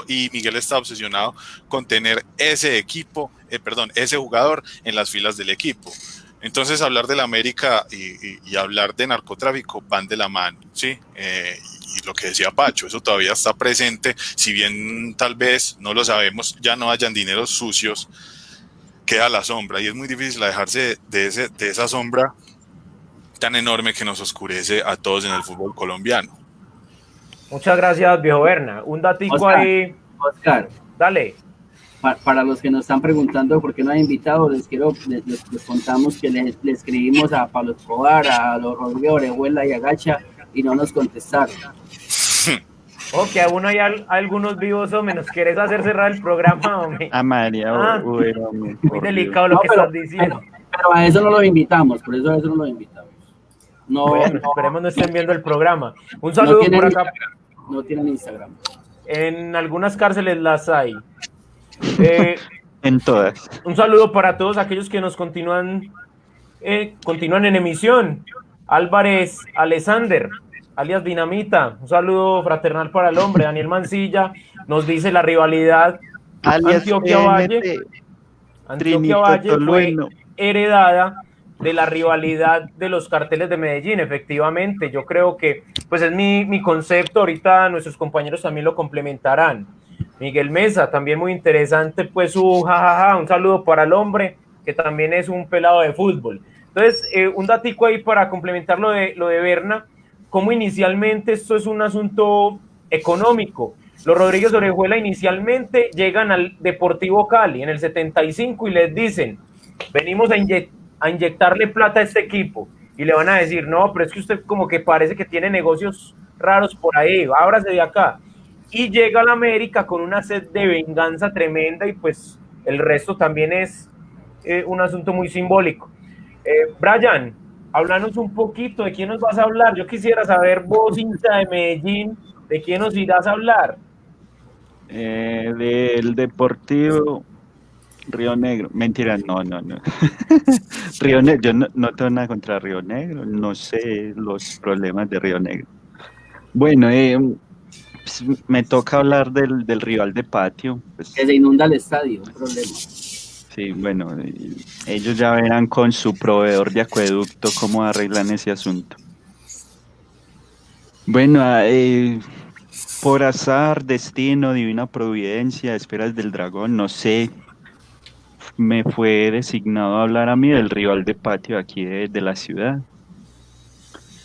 y Miguel está obsesionado con tener ese equipo, ese jugador en las filas del equipo. Entonces hablar de la América y hablar de narcotráfico van de la mano, ¿sí? Y lo que decía Pacho, eso todavía está presente, si bien tal vez, no lo sabemos, ya no hayan dineros sucios, queda la sombra, y es muy difícil alejarse de esa sombra tan enorme que nos oscurece a todos en el fútbol colombiano. Muchas gracias, viejo Berna. Un datico Oscar, ahí. Oscar, Dale. para los que nos están preguntando por qué no hay invitados, les contamos que le escribimos a Pablo Escobar, a los Rodrigo Orejuela y a Gacha y no nos contestaron. Que aún hay algunos vivos, hombre. ¿Nos quieres hacer cerrar el programa, hombre? A María, muy delicado lo que estás diciendo. Pero a eso no los invitamos, por eso a eso no los invitamos. No, bueno, esperemos no estén viendo el programa. Un saludo por acá. No tienen Instagram. En algunas cárceles las hay. En todas. Un saludo para todos aquellos que nos continúan en emisión. Álvarez Alexander, alias Dinamita. Un saludo fraternal para el hombre. Daniel Mancilla nos dice la rivalidad Antioquia Valle. Antioquia Valle fue heredada de la rivalidad de los carteles de Medellín. Efectivamente, yo creo que pues es mi concepto, ahorita nuestros compañeros también lo complementarán. Miguel Mesa, también muy interesante pues su jajaja, un saludo para el hombre, que también es un pelado de fútbol. Entonces, un datico ahí para complementar lo de Berna, como inicialmente esto es un asunto económico. Los Rodríguez Orejuela inicialmente llegan al Deportivo Cali en el 75 y les dicen, venimos a inyectarle plata a este equipo, y le van a decir, no, pero es que usted como que parece que tiene negocios raros por ahí, ábrase de acá, y llega a la América con una sed de venganza tremenda, y pues el resto también es un asunto muy simbólico. Brian, háblanos un poquito, ¿de quién nos vas a hablar? Yo quisiera saber, vos, hincha de Medellín, ¿de quién nos irás a hablar? Del Deportivo Río Negro, mentira, no. Río Negro, yo no tengo nada contra Río Negro, no sé los problemas de Río Negro. Bueno, pues me toca hablar del rival de patio. Pues, que se inunda el estadio, un problema. Sí, bueno, ellos ya verán con su proveedor de acueducto cómo arreglan ese asunto. Bueno, por azar, destino, divina providencia, esferas del dragón, no sé, me fue designado a hablar a mí del rival de patio aquí de la ciudad.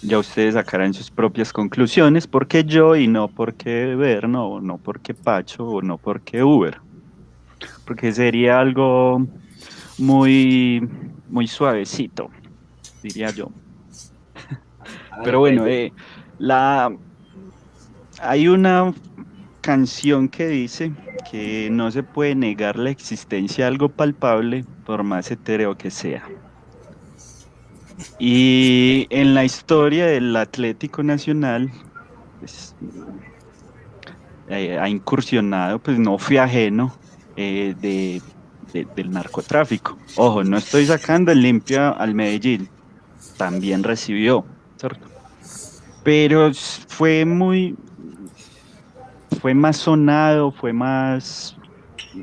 Ya ustedes sacarán sus propias conclusiones, porque yo y no porque Berno, o no porque Pacho, o no porque Uber, porque sería algo muy suavecito, diría yo. Pero bueno, hay una canción que dice que no se puede negar la existencia de algo palpable por más etéreo que sea. Y en la historia del Atlético Nacional pues, ha incursionado, pues no fui ajeno del narcotráfico. Ojo, no estoy sacando en limpia al Medellín, también recibió, ¿cierto? Pero fue más sonado, fue más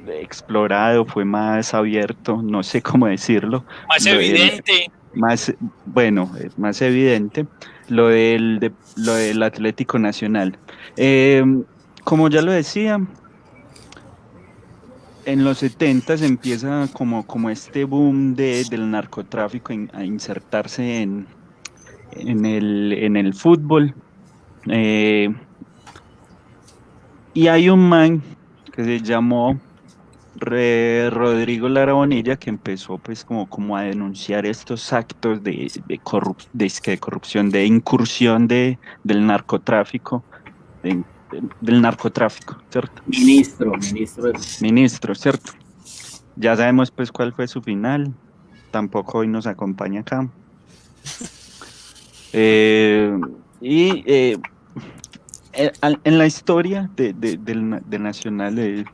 explorado, fue más abierto, no sé cómo decirlo. Más evidente. Es más evidente lo del Atlético Nacional. Como ya lo decía, en los 70 se empieza como este boom del narcotráfico a insertarse en el fútbol. Y hay un man que se llamó Rodrigo Lara Bonilla, que empezó pues como a denunciar estos actos de corrupción, de incursión del narcotráfico, del narcotráfico, ¿cierto? Ministro. Ministro, ¿cierto? Ya sabemos pues cuál fue su final, tampoco hoy nos acompaña acá. En la historia del Nacional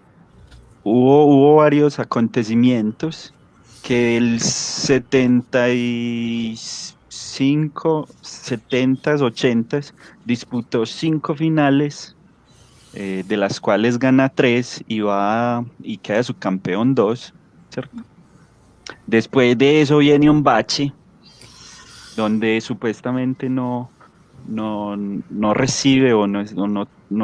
hubo varios acontecimientos que el 75, 70, 80 disputó 5 finales, de las cuales gana 3 y queda subcampeón 2, ¿cierto? Después de eso viene un bache donde supuestamente no recibe o no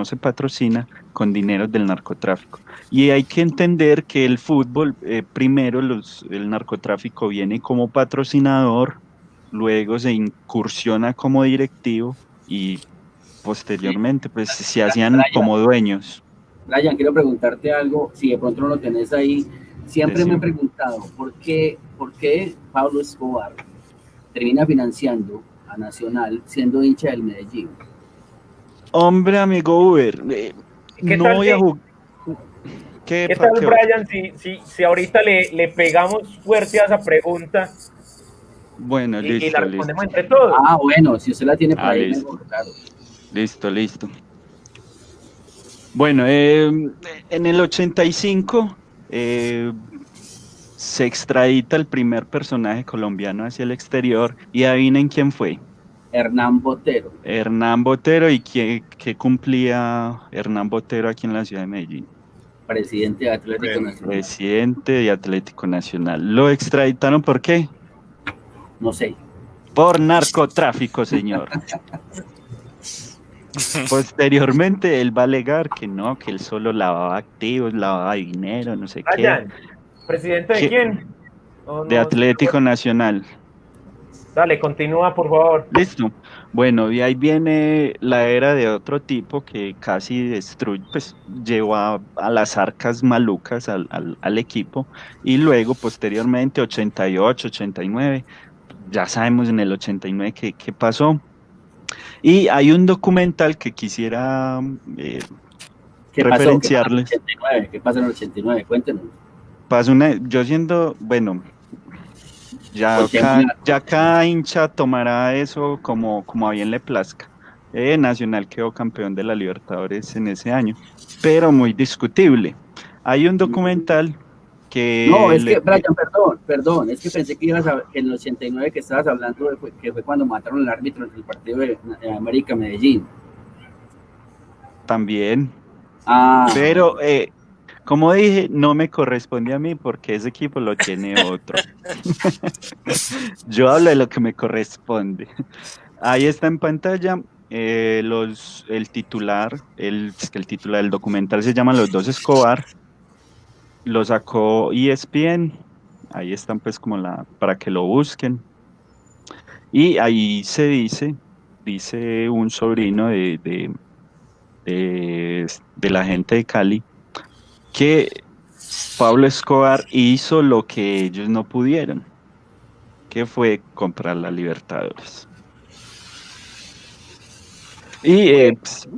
se patrocina con dinero del narcotráfico. Y hay que entender que el fútbol, primero el narcotráfico viene como patrocinador, luego se incursiona como directivo y posteriormente pues se hacían como dueños. Brian, quiero preguntarte algo, si de pronto no lo tenés ahí. Siempre me he Decime. preguntado, ¿por qué Pablo Escobar termina financiando a Nacional siendo hincha del Medellín? Hombre, amigo Uber, ¿Qué no tal voy a si- jugar. ¿Qué tal, Brian, si ahorita le pegamos fuerte a esa pregunta Bueno, y la listo. respondemos entre todos? Ah, bueno, si usted la tiene por ahí, Listo. mejor, claro. Listo. Bueno, en el 85 se extradita el primer personaje colombiano hacia el exterior y adivinen quién fue. Hernán Botero. Hernán Botero. ¿Y qué cumplía Hernán Botero aquí en la ciudad de Medellín? Presidente de Atlético Bueno, Nacional. Presidente de Atlético Nacional. ¿Lo extraditaron por qué? No sé. Por narcotráfico, señor. Posteriormente él va a alegar que no, que él solo lavaba activos, lavaba dinero, no sé qué. Brian, ¿presidente de ¿Qué? quién? De Atlético Nacional. Dale, continúa, por favor. Listo. Bueno, y ahí viene la era de otro tipo que casi destruye, pues llevó a las arcas malucas al equipo, y luego posteriormente 88, 89, ya sabemos en el 89 qué pasó. Y hay un documental que quisiera ¿Qué pasó? referenciarles. ¿Qué pasa en el 89? Cuéntenos. Yo siendo, bueno, ya Contémosla. cada hincha tomará eso como a bien le plazca. Nacional quedó campeón de la Libertadores en ese año, pero muy discutible. Hay un documental que... No, es que, Brian, perdón, es que pensé que ibas a, que en el 89 que estabas hablando, que fue cuando mataron al árbitro en el partido de América Medellín. También, Ah, pero como dije, no me corresponde a mí porque ese equipo lo tiene otro. Yo hablo de lo que me corresponde. Ahí está en pantalla el titular, es que el titular del documental se llama Los Dos Escobar. Lo sacó ESPN. Ahí están pues para que lo busquen. Y ahí se dice un sobrino de la gente de Cali, que Pablo Escobar hizo lo que ellos no pudieron, que fue comprar la Libertadores. Y pues,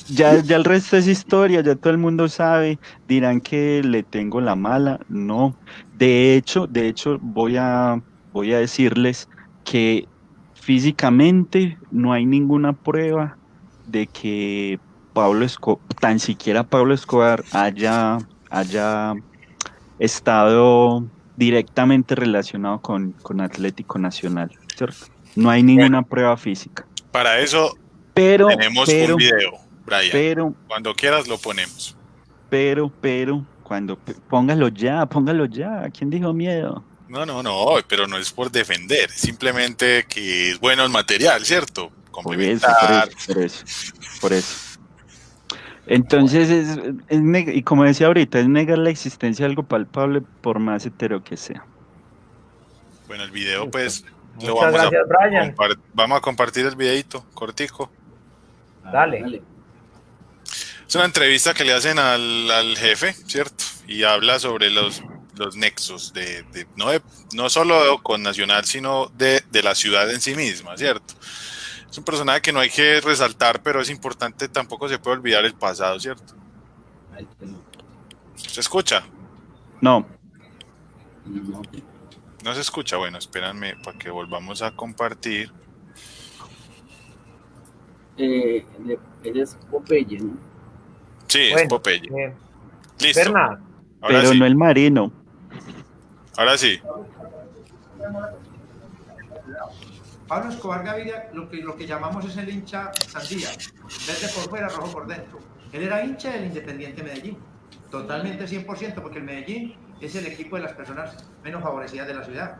ya el resto es historia, ya todo el mundo sabe. Dirán que le tengo la mala. No, de hecho voy a decirles que físicamente no hay ninguna prueba de que tan siquiera Pablo Escobar haya estado directamente relacionado con Atlético Nacional, ¿cierto? No hay ninguna prueba física. Para eso Pero tenemos un video, Brian. Cuando quieras lo ponemos. Pero, póngalo ya. ¿Quién dijo miedo? No, pero no es por defender, simplemente que es bueno el material, ¿cierto? Por eso. Complementar. Entonces, y como decía ahorita, es negar la existencia de algo palpable por más hetero que sea. Bueno, el video pues Muchas gracias, Brian. vamos a compartir el videito cortico. Dale. Es una entrevista que le hacen al jefe, ¿cierto? Y habla sobre los nexos no solo con Nacional, sino de la ciudad en sí misma, ¿cierto? Es un personaje que no hay que resaltar, pero es importante, tampoco se puede olvidar el pasado, ¿cierto? ¿Se escucha? No, No se escucha. Bueno, espérenme para que volvamos a compartir. Él es Popeye, ¿no? Sí, es Bueno, Popeye. Listo. Bernard, Ahora pero sí. no el marino. Ahora sí. Pablo Escobar Gaviria, lo que llamamos es el hincha sandía, verde por fuera, rojo por dentro. Él era hincha del Independiente Medellín, totalmente 100%, porque el Medellín es el equipo de las personas menos favorecidas de la ciudad.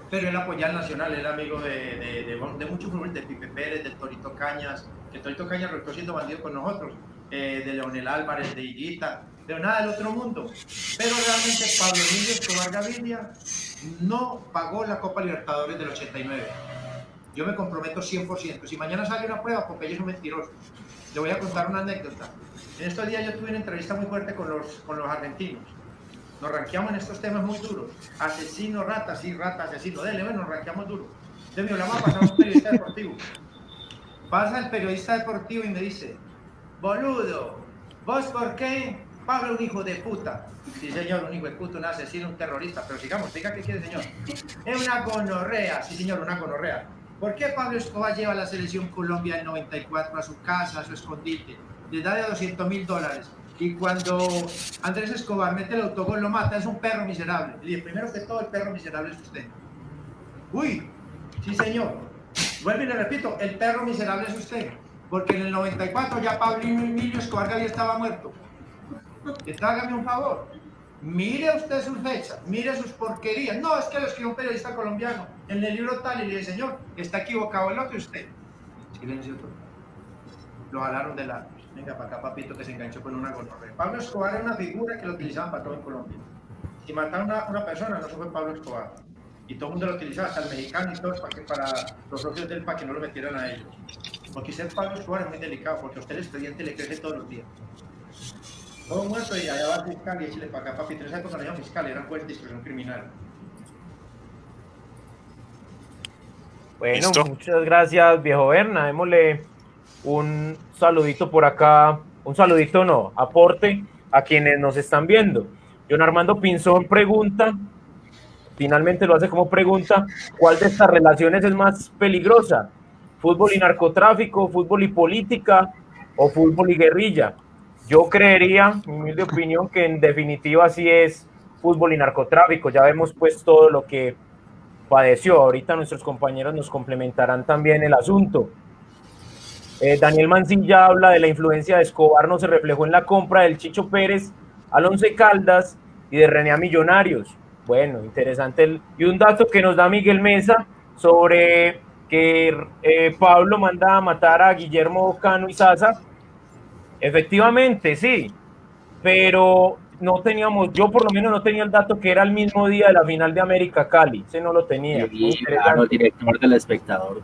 Pero él apoyaba al Nacional, era amigo de muchos futbolistas, de Pipe Pérez, del Torito Cañas, que Torito Cañas resultó siendo bandido con nosotros, de Leonel Álvarez, de Higuita, de nada del otro mundo. Pero realmente Pablo Emilio Escobar Gaviria no pagó la Copa Libertadores del 89. Yo me comprometo 100%. Si mañana sale una prueba, porque ellos son mentirosos. Le voy a contar una anécdota. En estos días yo tuve una entrevista muy fuerte con los argentinos. Nos ranqueamos en estos temas muy duros. Asesino, rata, sí, rata, asesino. Dele, bueno, nos ranqueamos duro. Entonces me hablamos a pasar a un periodista deportivo. Pasa el periodista deportivo y me dice: boludo, ¿vos por qué? Pablo, un hijo de puta. Sí, señor, un hijo de puta, un asesino, un terrorista. Pero sigamos, diga qué quiere, señor. Es una gonorrea. Sí, señor, una gonorrea. ¿Por qué Pablo Escobar lleva a la selección Colombia del 94 a su casa, a su escondite? Le da de $200.000. Y cuando Andrés Escobar mete el autogol, lo mata, es un perro miserable. Y primero que todo, el perro miserable es usted. Uy, sí, señor. Vuelvo y le repito, el perro miserable es usted. Porque en el 94 ya Pablo Emilio Escobar Gaviria estaba muerto. Hágame un favor. Mire usted sus fechas, mire sus porquerías. No, es que lo escribió un periodista colombiano en el libro tal, y le dije: señor, está equivocado el otro, usted. Silencio todo. Lo jalaron de lado. Venga para acá, papito, que se enganchó con una gonorrea. Pablo Escobar era una figura que lo utilizaban para todo en Colombia. Si mataron a una persona, no fue Pablo Escobar. Y todo el mundo lo utilizaba, hasta el mexicano y todos, para los socios del para que no lo metieran a ellos. Porque ser Pablo Escobar es muy delicado, porque a usted el expediente le crece todos los días. Todo muerto y allá va el fiscal y échale para acá, papito. En esa época no era fiscal, era juez de instrucción criminal. bueno, ¿Listo? muchas gracias, viejo Berna. Démosle un saludito por acá, un saludito no, aporte a quienes nos están viendo. John Armando Pinzón pregunta, finalmente lo hace como pregunta: ¿cuál de estas relaciones es más peligrosa? ¿Fútbol y narcotráfico, fútbol y política o fútbol y guerrilla? Yo creería, en mi humilde opinión, que en definitiva sí es fútbol y narcotráfico. Ya vemos pues todo lo que padeció. Ahorita nuestros compañeros nos complementarán también el asunto. Daniel Mancilla habla de la influencia de Escobar no se reflejó en la compra del Chicho Pérez al Once Caldas y de René a Millonarios. Bueno, interesante. Y un dato que nos da Miguel Mesa sobre que Pablo manda a matar a Guillermo Cano y Sasa. Efectivamente, sí, pero no teníamos, yo por lo menos no tenía el dato que era el mismo día de la final de América Cali, ese no lo tenía. Sí, claro, el director del Espectador.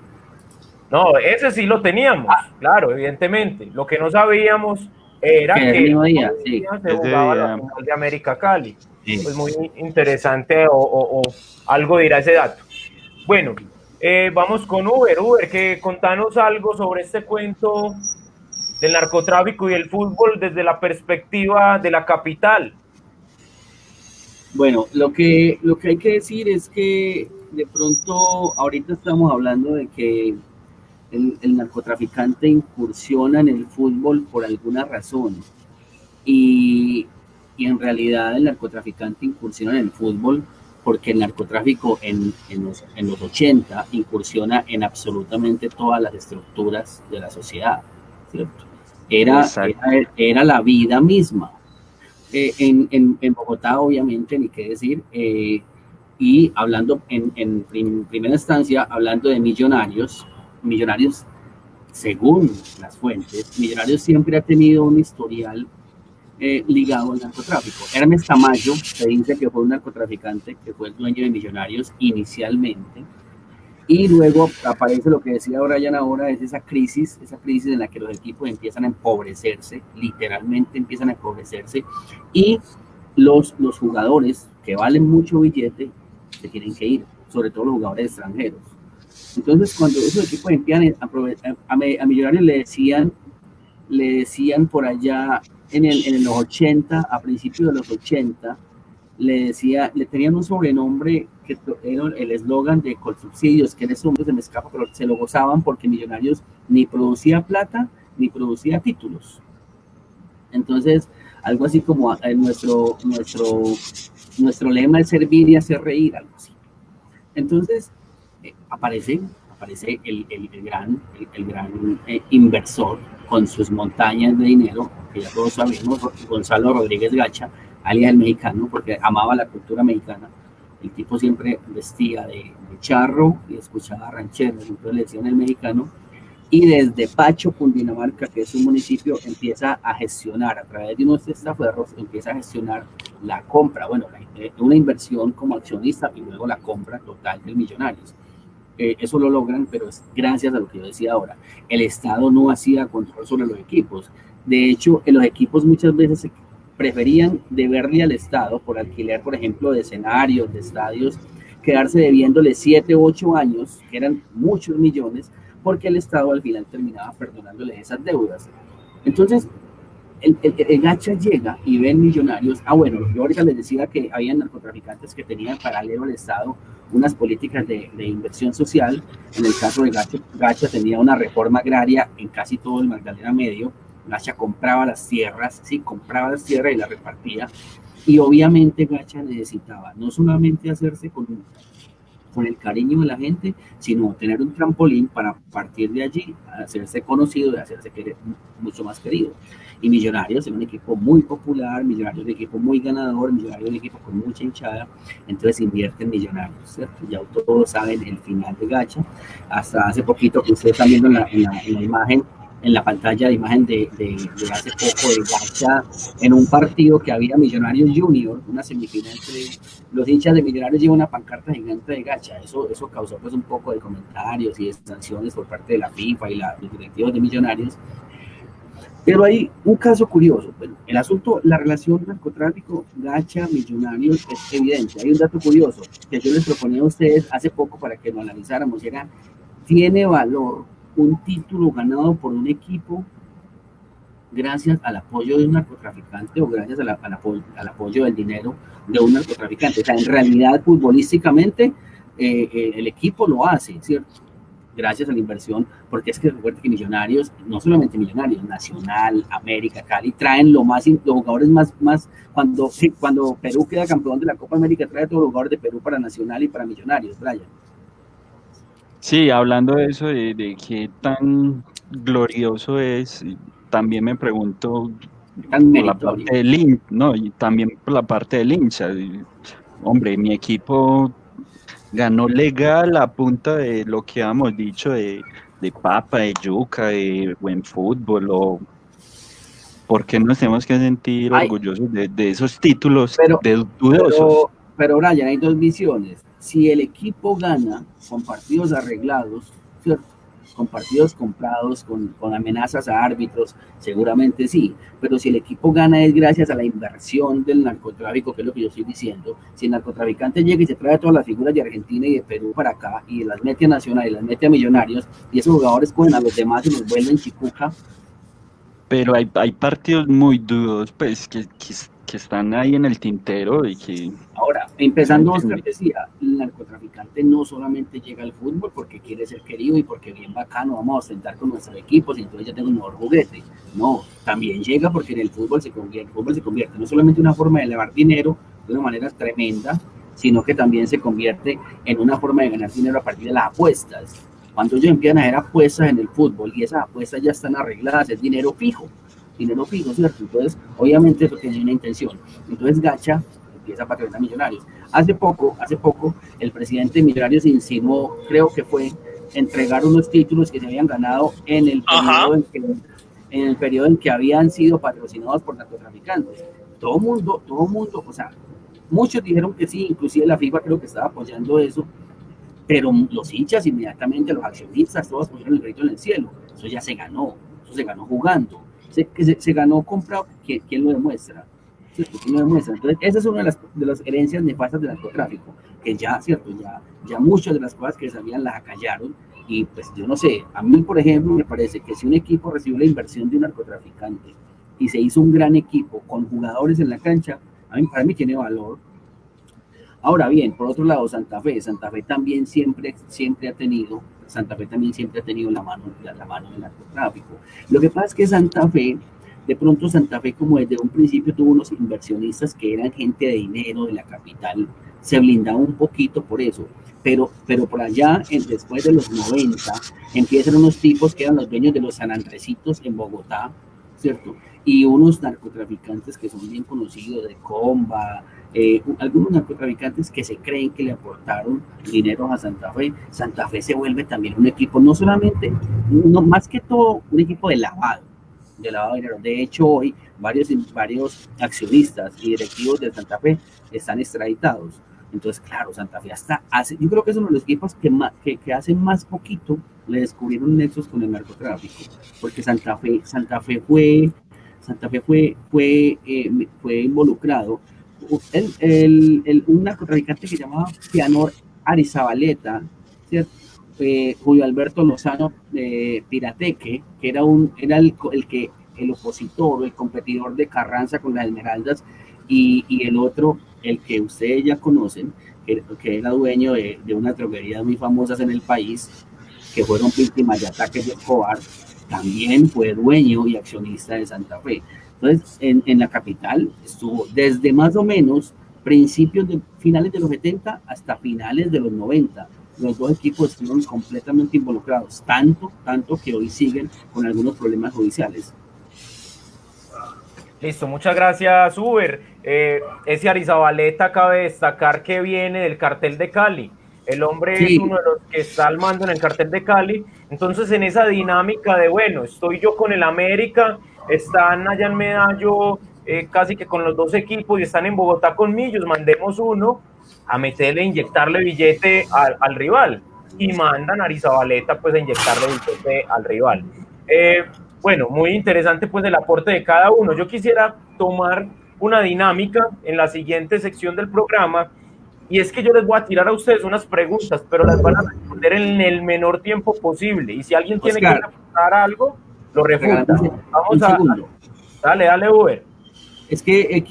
No, ese sí lo teníamos, claro, evidentemente. Lo que no sabíamos era que el mismo día, sí, se jugaba la final de América Cali. Sí. Pues muy interesante, o algo dirá ese dato. Bueno, vamos con Uber, que contanos algo sobre este cuento del narcotráfico y el fútbol desde la perspectiva de la capital. Bueno, lo que hay que decir es que de pronto ahorita estamos hablando de que el narcotraficante incursiona en el fútbol por alguna razón, y en realidad el narcotraficante incursiona en el fútbol porque el narcotráfico en los 80 incursiona en absolutamente todas las estructuras de la sociedad, ¿cierto? Era la vida misma. En Bogotá, obviamente, ni qué decir, y hablando en primera instancia, hablando de Millonarios, según las fuentes, Millonarios siempre ha tenido un historial ligado al narcotráfico. Hermes Tamayo se dice que fue un narcotraficante, que fue el dueño de Millonarios inicialmente, Y luego aparece lo que decía Brian ahora, es esa crisis en la que los equipos empiezan a empobrecerse, literalmente empiezan a empobrecerse, y los jugadores que valen mucho billete se tienen que ir, sobre todo los jugadores extranjeros. Entonces, cuando esos equipos empiezan a Millonarios le decían por allá en los 80, a principios de los 80, le tenían un sobrenombre que era el eslogan de Colsubsidios, que en ese momento se me escapa, pero se lo gozaban porque Millonarios ni producía plata ni producía títulos. Entonces, algo así como nuestro lema es servir y hacer reír, algo así. Entonces, aparece el gran inversor con sus montañas de dinero, que ya todos sabemos, Gonzalo Rodríguez Gacha, alias el mexicano, porque amaba la cultura mexicana. El tipo siempre vestía de charro y escuchaba rancheros, entonces le decían el mexicano. Y desde Pacho, Cundinamarca, que es un municipio, empieza a gestionar, a través de unos testaferros, empieza a gestionar la compra, bueno, una inversión como accionista y luego la compra total del Millonarios. Eso lo logran, pero es gracias a lo que yo decía ahora. El Estado no hacía control sobre los equipos. De hecho, en los equipos muchas veces preferían deberle al Estado por alquiler, por ejemplo, de escenarios, de estadios, quedarse debiéndole 7 u 8 años, que eran muchos millones, porque el Estado al final terminaba perdonándole esas deudas. Entonces, el Gacha llega y ven Millonarios. Bueno, yo ahorita les decía que había narcotraficantes que tenían paralelo al Estado unas políticas de inversión social. En el caso de Gacha tenía una reforma agraria en casi todo el Magdalena Medio. Gacha compraba las tierras, sí, compraba las tierras y las repartía. Y obviamente Gacha necesitaba no solamente hacerse con el cariño de la gente, sino tener un trampolín para partir de allí, hacerse conocido y hacerse mucho más querido. Y Millonarios es un equipo muy popular, Millonarios es un equipo muy ganador, Millonarios es un equipo con mucha hinchada, entonces invierte en Millonarios, ¿cierto? Ya todos saben el final de Gacha. Hasta hace poquito que ustedes están viendo en la imagen, en la pantalla, la imagen de hace poco de Gacha en un partido que había Millonarios Junior, una semifinal entre los hinchas de Millonarios, llevan una pancarta gigante de Gacha. Eso causó pues un poco de comentarios y de sanciones por parte de la FIFA y los directivos de Millonarios. Pero hay un caso curioso. Bueno, el asunto, la relación narcotráfico, Gacha, Millonarios es evidente. Hay un dato curioso que yo les proponía a ustedes hace poco para que lo analizáramos. Tiene valor un título ganado por un equipo gracias al apoyo de un narcotraficante o gracias al apoyo del dinero de un narcotraficante. O sea, en realidad, futbolísticamente, el equipo lo hace, ¿cierto? Gracias a la inversión, porque es que recuerda que Millonarios, no solamente Millonarios, Nacional, América, Cali, traen los jugadores más cuando Perú queda campeón de la Copa América, trae a todos los jugadores de Perú para Nacional y para Millonarios, Brian. Sí, hablando de eso, de qué tan glorioso es, también me pregunto por la parte del hincha, ¿no? Y también por la parte del hincha. Hombre, mi equipo ganó legal a punta de lo que habíamos dicho de papa, de yuca, de buen fútbol, o ¿por qué nos tenemos que sentir orgullosos de esos títulos dudosos? Pero Brian, hay dos visiones. Si el equipo gana con partidos arreglados, ¿cierto? Con partidos comprados, con amenazas a árbitros, seguramente sí, pero si el equipo gana es gracias a la inversión del narcotráfico, que es lo que yo estoy diciendo. Si el narcotraficante llega y se trae todas las figuras de Argentina y de Perú para acá y las mete a Nacional y las mete a Millonarios, y esos jugadores cogen a los demás y los vuelven chicuca. Pero hay partidos muy duros, pues, que están ahí en el tintero y que... Ahora, empezando, Oscar decía, el narcotraficante no solamente llega al fútbol porque quiere ser querido y porque bien bacano, vamos a ostentar con nuestros equipos y entonces ya tengo un mejor juguete. No, también llega porque en el fútbol se convierte no solamente en una forma de lavar dinero de una manera tremenda, sino que también se convierte en una forma de ganar dinero a partir de las apuestas. Cuando ellos empiezan a hacer apuestas en el fútbol y esas apuestas ya están arregladas, es dinero fijo, ¿cierto? Entonces, obviamente eso tiene una intención. Entonces, Gacha empieza a patrocinar Millonarios. Hace poco, el presidente de Millonarios insinuó, creo que fue, entregar unos títulos que se habían ganado en el periodo en que habían sido patrocinados por narcotraficantes. Todo mundo, o sea, muchos dijeron que sí, inclusive la FIFA creo que estaba apoyando eso, pero los hinchas inmediatamente, los accionistas, todos pusieron el grito en el cielo. Eso ya se ganó, eso se ganó jugando, se ganó comprado. ¿Quién lo demuestra? ¿Cierto? ¿Quién lo demuestra? Entonces, esa es una de las herencias nefastas del narcotráfico, que ya, ¿cierto? Ya muchas de las cosas que sabían las acallaron. Y pues yo no sé, a mí por ejemplo me parece que si un equipo recibió la inversión de un narcotraficante y se hizo un gran equipo con jugadores en la cancha, para mí tiene valor. Ahora bien, por otro lado, Santa Fe también siempre ha tenido la mano del narcotráfico. Lo que pasa es que Santa Fe como desde un principio tuvo unos inversionistas que eran gente de dinero de la capital, se blindaba un poquito por eso. Pero por allá, después de los 90, empiezan unos tipos que eran los dueños de los San Andresitos en Bogotá, ¿cierto? Y unos narcotraficantes que son bien conocidos, de Comba, algunos narcotraficantes que se creen que le aportaron dinero a Santa Fe. Santa Fe se vuelve también un equipo, más que todo, un equipo de lavado de dinero. De hecho, hoy varios accionistas y directivos de Santa Fe están extraditados. Entonces, claro, Santa Fe yo creo que es uno de los equipos que hace más poquito le descubrieron nexos con el narcotráfico, porque Santa Fe fue involucrado. Un narcotraficante que se llamaba Pianor Arizabaleta, ¿cierto? Julio Alberto Lozano Pirateque, que era el opositor, el competidor de Carranza con las Esmeraldas, y el otro, el que ustedes ya conocen, que era dueño de unas droguerías muy famosas en el país, que fueron víctimas de ataques de Escobar, también fue dueño y accionista de Santa Fe. Entonces, en la capital estuvo desde más o menos finales de los 70 hasta finales de los 90. Los dos equipos estuvieron completamente involucrados, tanto que hoy siguen con algunos problemas judiciales. Listo, muchas gracias, Uber. Ese Arizabaleta cabe destacar que viene del cartel de Cali. El hombre sí es uno de los que está al mando en el cartel de Cali. Entonces, en esa dinámica de, bueno, estoy yo con el América, están allá en Medallo casi que con los dos equipos y están en Bogotá con Millos, mandemos uno a meterle, inyectarle billete al rival. Y mandan a Arizabaleta pues a inyectarle billete al rival. Bueno, muy interesante pues el aporte de cada uno. Yo quisiera tomar una dinámica en la siguiente sección del programa, y es que yo les voy a tirar a ustedes unas preguntas, pero las van a responder en el menor tiempo posible, y si alguien tiene que refutar algo, lo refuta. Vamos a... Dale, Uber. Es que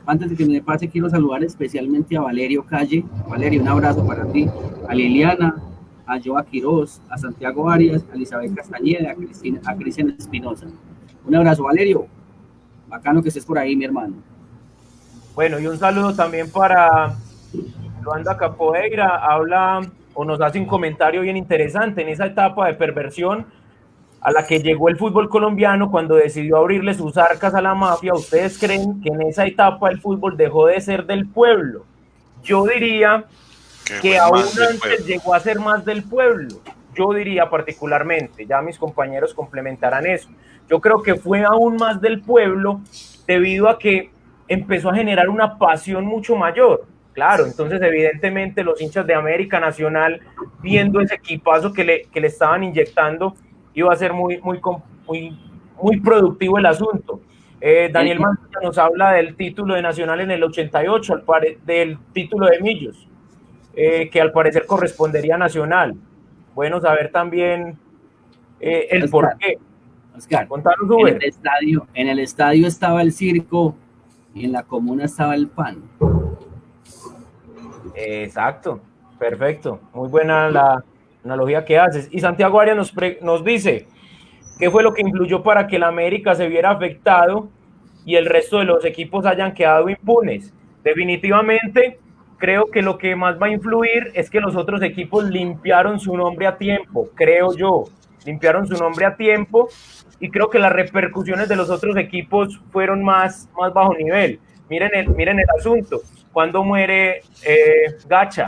antes de que me pase, quiero saludar especialmente a Valerio Calle. Valerio, un abrazo para ti, a Liliana, a Joa Quiroz, a Santiago Arias, a Elizabeth Castañeda, a Cristian Espinosa. Un abrazo, Valerio. Bacano que estés por ahí, mi hermano. Bueno, y un saludo también para Luanda Capoeira. Habla o nos hace un comentario bien interesante en esa etapa de perversión a la que llegó el fútbol colombiano cuando decidió abrirle sus arcas a la mafia. ¿Ustedes creen que en esa etapa el fútbol dejó de ser del pueblo? Yo diría que aún antes llegó a ser más del pueblo. Yo diría particularmente, ya mis compañeros complementarán eso, yo creo que fue aún más del pueblo debido a que empezó a generar una pasión mucho mayor. Claro, entonces evidentemente los hinchas de América Nacional, viendo ese equipazo que le estaban inyectando, iba a ser muy productivo el asunto. Daniel Mancilla nos habla del título de Nacional en el 88, del título de Millos, que al parecer correspondería a Nacional. Bueno saber también el porqué. Oscar, en el estadio estaba el circo y en la comuna estaba el pan. Exacto, perfecto. Muy buena la analogía que haces. Y Santiago Arias nos dice, ¿qué fue lo que influyó para que el América se viera afectado y el resto de los equipos hayan quedado impunes? Definitivamente, creo que lo que más va a influir es que los otros equipos limpiaron su nombre a tiempo, creo yo. Limpiaron su nombre a tiempo y creo que las repercusiones de los otros equipos fueron más bajo nivel. Miren el asunto. Cuando muere Gacha,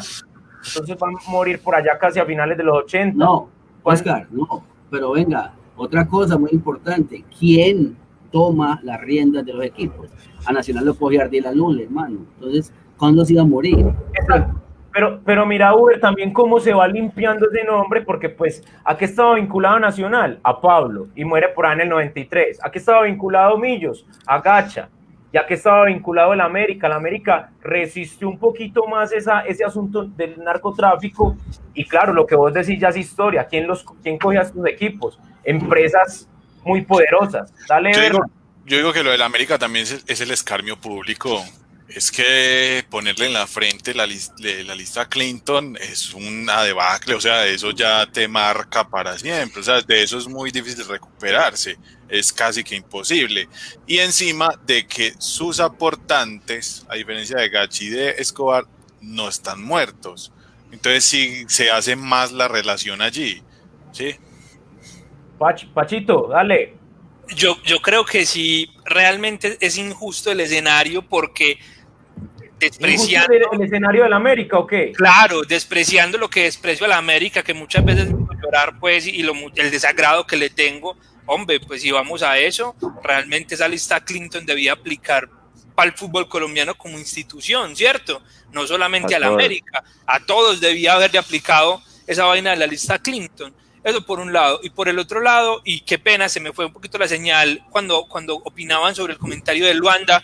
entonces va a morir por allá casi a finales de los 80. No, Oscar, no, pero venga, otra cosa muy importante, ¿quién toma las riendas de los equipos? A Nacional lo coge Ardiel Lule, hermano. Entonces, ¿cuándo se iba a morir? Exacto. pero mira, Uber, también cómo se va limpiando ese nombre, porque pues, ¿a qué estaba vinculado Nacional? A Pablo, y muere por ahí en el 93. ¿A qué estaba vinculado Millos? A Gacha. ¿Y a qué estaba vinculado el América? La América resistió un poquito más ese asunto del narcotráfico, y claro, lo que vos decís ya es historia. ¿Quién coge a estos equipos? Empresas muy poderosas. Dale, Yo digo que lo del América también es el escarnio público. Es que ponerle en la frente la lista Clinton es una debacle, o sea, eso ya te marca para siempre, o sea, de eso es muy difícil recuperarse, es casi que imposible. Y encima de que sus aportantes, a diferencia de Gachi y de Escobar, no están muertos. Entonces sí se hace más la relación allí, ¿sí? Pachito, dale. Yo creo que sí, realmente es injusto el escenario porque despreciando el escenario del América, ¿o qué? Claro, despreciando lo que desprecio a la América, que muchas veces me hace llorar, pues, y el desagrado que le tengo. Hombre, pues si vamos a eso, realmente esa lista Clinton debía aplicar para el fútbol colombiano como institución, ¿cierto? No solamente a la América, a todos debía haberle aplicado esa vaina de la lista Clinton. Eso por un lado. Y por el otro lado, y qué pena, se me fue un poquito la señal cuando opinaban sobre el comentario de Luanda.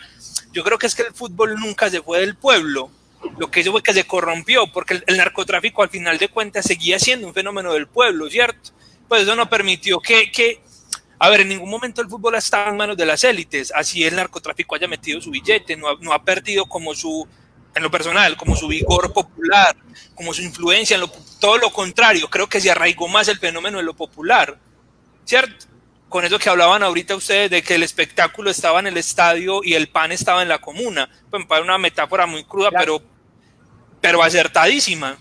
Yo creo que es que el fútbol nunca se fue del pueblo. Lo que hizo fue que se corrompió, porque el narcotráfico al final de cuentas seguía siendo un fenómeno del pueblo, ¿cierto? Pues eso no permitió a ver, en ningún momento el fútbol ha estado en manos de las élites, así el narcotráfico haya metido su billete, no ha perdido en lo personal, como su vigor popular, como su influencia, todo lo contrario, creo que se arraigó más el fenómeno de lo popular, ¿cierto? Con eso que hablaban ahorita ustedes de que el espectáculo estaba en el estadio y el pan estaba en la comuna, pues me parece una metáfora muy cruda, claro, pero acertadísima.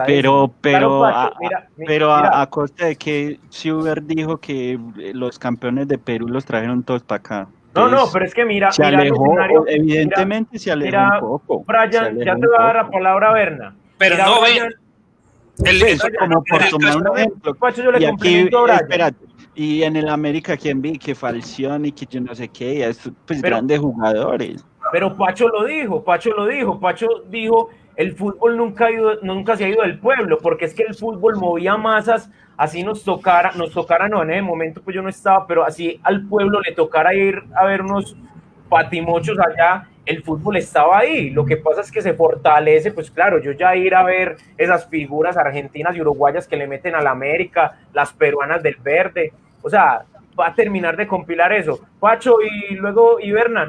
Pero claro, Pacho, mira. A costa de que Schubert dijo que los campeones de Perú los trajeron todos para acá. Entonces, no, pero es que mira, se alejó, evidentemente se alejó un poco. Brian, ya te voy a dar la palabra a Berna. Pero mira, no Brian, como por tomar un ejemplo. Pacho, yo le complemento a Brian. Espérate, y en el América, ¿quién vi? Que Falcioni, que yo no sé qué, pues grandes jugadores. Pero Pacho lo dijo, Pacho dijo, el fútbol nunca se ha ido del pueblo, porque es que el fútbol movía masas, así nos tocara, no, en ese momento pues yo no estaba, pero así al pueblo le tocara ir a ver unos patimochos allá, el fútbol estaba ahí, lo que pasa es que se fortalece, pues claro, yo ya ir a ver esas figuras argentinas y uruguayas que le meten a la América, las peruanas del verde, o sea, va a terminar de compilar eso. Pacho, y luego Iberna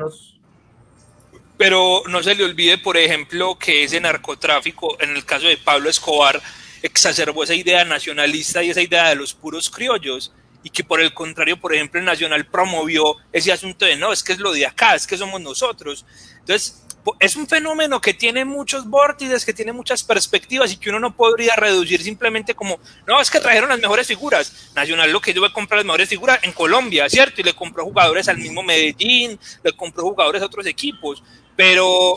Pero no se le olvide, por ejemplo, que ese narcotráfico, en el caso de Pablo Escobar, exacerbó esa idea nacionalista y esa idea de los puros criollos, y que por el contrario, por ejemplo, el Nacional promovió ese asunto de no, es que es lo de acá, es que somos nosotros. Entonces, es un fenómeno que tiene muchos vórtices, que tiene muchas perspectivas y que uno no podría reducir simplemente como, no, es que trajeron las mejores figuras. Nacional lo que yo voy a comprar las mejores figuras en Colombia, ¿cierto? Y le compró jugadores al mismo Medellín, le compró jugadores a otros equipos, pero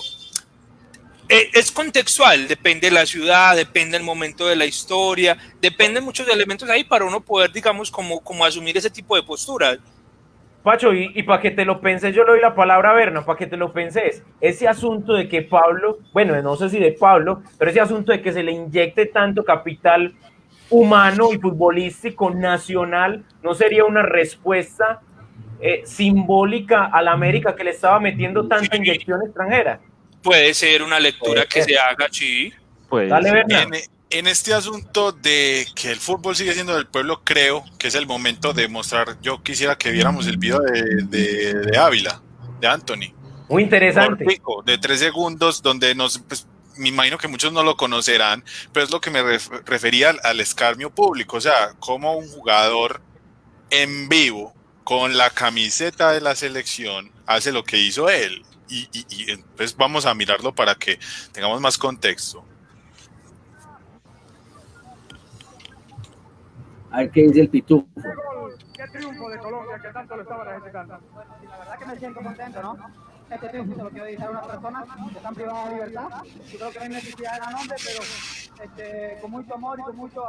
es contextual, depende de la ciudad, depende del momento de la historia, dependen muchos elementos ahí para uno poder, digamos, como asumir ese tipo de posturas. Pacho, y para que te lo penses, yo le doy la palabra a Berna, para que te lo penses, ese asunto de que Pablo, bueno, no sé si de Pablo, pero ese asunto de que se le inyecte tanto capital humano y futbolístico nacional, ¿no sería una respuesta simbólica a la América que le estaba metiendo tanta inyección extranjera? Puede ser una lectura que se haga, sí. Dale, Berna. En este asunto de que el fútbol sigue siendo del pueblo, creo que es el momento de mostrar. Yo quisiera que viéramos el video de Ávila, de Anthony. Muy interesante. Cortico, de 3 segundos, donde pues, me imagino que muchos no lo conocerán, pero es lo que me refería al escarnio público. O sea, como un jugador en vivo, con la camiseta de la selección, hace lo que hizo él. Y pues vamos a mirarlo para que tengamos más contexto. A ver qué dice el Pitufo. Qué triunfo de Colombia que tanto lo estaba necesitando. La verdad que me siento contento, ¿no? Este triunfo se lo quiero dedicar a unas personas que están privadas de libertad. Yo creo que no hay necesidad de ganar nombre, pero con mucho amor y con mucha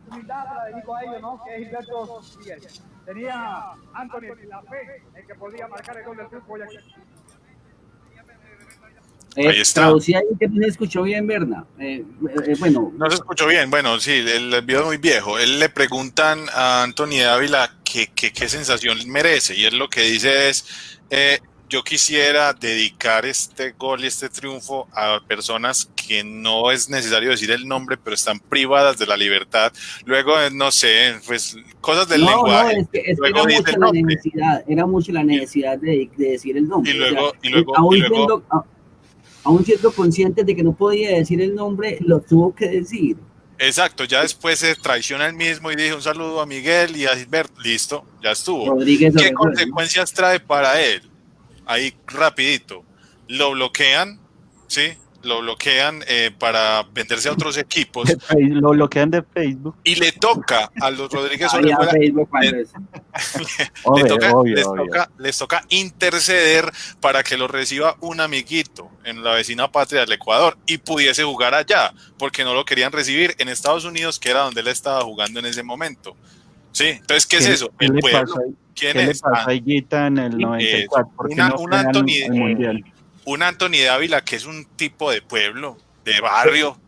humildad se la dedico a ellos, ¿no? Que es Gilberto Miguel. Tenía Anthony la fe en que podía marcar el gol del triunfo. Ahí está. Traducí ahí que no se escuchó bien, Berna. Bueno. No se escuchó bien. Bueno, sí, el video es muy viejo. Él le preguntan a Anthony Dávila qué sensación merece. Y él lo que dice es, yo quisiera dedicar este gol y este triunfo a personas que no es necesario decir el nombre, pero están privadas de la libertad. Luego, no sé, pues cosas del lenguaje. No, es que luego era mucho la necesidad de decir el nombre. Y luego, aún siendo conscientes de que no podía decir el nombre, lo tuvo que decir. Exacto, ya después se traiciona él mismo y dice un saludo a Miguel y a Gilberto, listo, ya estuvo. Rodríguez ¿Qué consecuencias trae para él? Ahí rapidito, lo bloquean, ¿sí? Lo bloquean para venderse a otros equipos. Lo bloquean de Facebook. Y le toca a los Rodríguez les toca interceder para que lo reciba un amiguito en la vecina patria del Ecuador y pudiese jugar allá, porque no lo querían recibir en Estados Unidos, que era donde él estaba jugando en ese momento. Sí, entonces, ¿qué es eso? El pueblo. ¿Quién ¿Qué es? le pasa a Higuita en el 94? Un Anthony Dávila que es un tipo de pueblo, de barrio,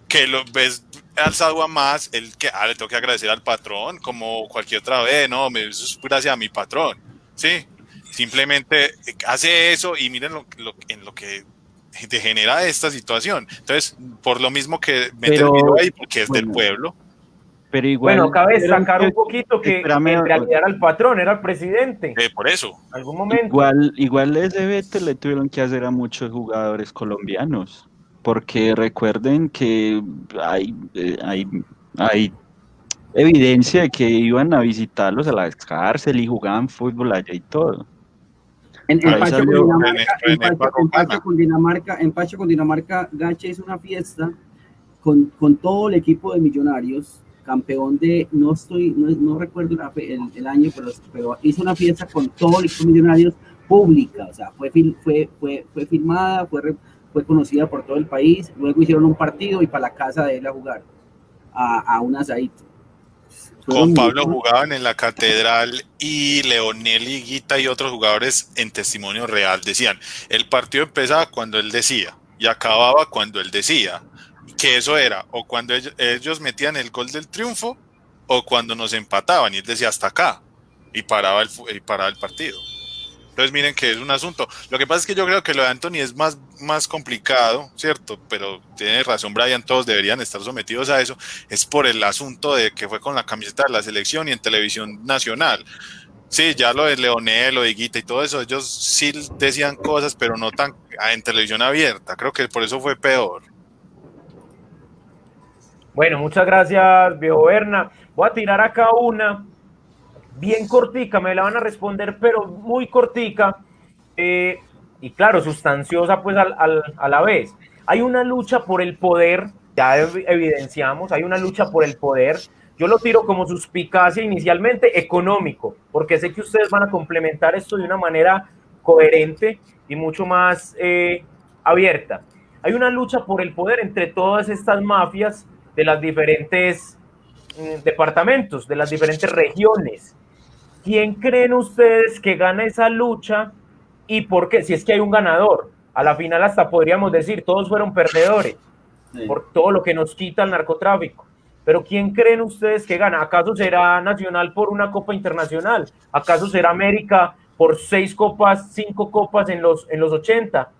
que lo ves alzado a más, el que le tengo que agradecer al patrón, como cualquier otra vez, no, eso es gracias a mi patrón, ¿sí? Simplemente hace eso y miren en lo que degenera esta situación. Entonces, por lo mismo que mete el video ahí, porque es del pueblo. Pero igual, bueno, cabe destacar un poquito que en realidad era el patrón, era el presidente. Por eso. Algún momento. Igual ese veto le tuvieron que hacer a muchos jugadores colombianos, porque recuerden que hay evidencia de que iban a visitarlos a la cárcel y jugaban fútbol allá y todo. En Pacho, Cundinamarca, Gache hizo una fiesta con todo el equipo de Millonarios, campeón de, no recuerdo el año, pero hizo una fiesta con todo el equipo de Millonarios pública, o sea, fue filmada, fue conocida por todo el país. Luego hicieron un partido y para la casa de él a jugar a un asadito. Con Pablo jugaban en la Catedral y Leonel, Higuita y otros jugadores en testimonio real decían, el partido empezaba cuando él decía y acababa cuando él decía, que eso era o cuando ellos metían el gol del triunfo o cuando nos empataban y él decía hasta acá y paraba el partido. Entonces miren que es un asunto. Lo que pasa es que yo creo que lo de Anthony es más complicado, ¿cierto? Pero tiene razón Brian, todos deberían estar sometidos a eso. Es por el asunto de que fue con la camiseta de la selección y en televisión nacional. Sí, ya lo de Leonel, lo de Higuita y todo eso, ellos sí decían cosas, pero no tan en televisión abierta. Creo que por eso fue peor. Bueno, muchas gracias, viejo Berna. Voy a tirar acá una bien cortica, me la van a responder, pero muy cortica, y claro, sustanciosa pues a la vez. Hay una lucha por el poder, ya evidenciamos, hay una lucha por el poder. Yo lo tiro como suspicacia inicialmente económico, porque sé que ustedes van a complementar esto de una manera coherente y mucho más abierta. Hay una lucha por el poder entre todas estas mafias de las diferentes departamentos, de las diferentes regiones. ¿Quién creen ustedes que gana esa lucha y por qué? Si es que hay un ganador, a la final hasta podríamos decir todos fueron perdedores por todo lo que nos quita el narcotráfico. Pero ¿quién creen ustedes que gana? ¿Acaso será Nacional por una copa internacional? ¿Acaso será América por 5 copas en los 80?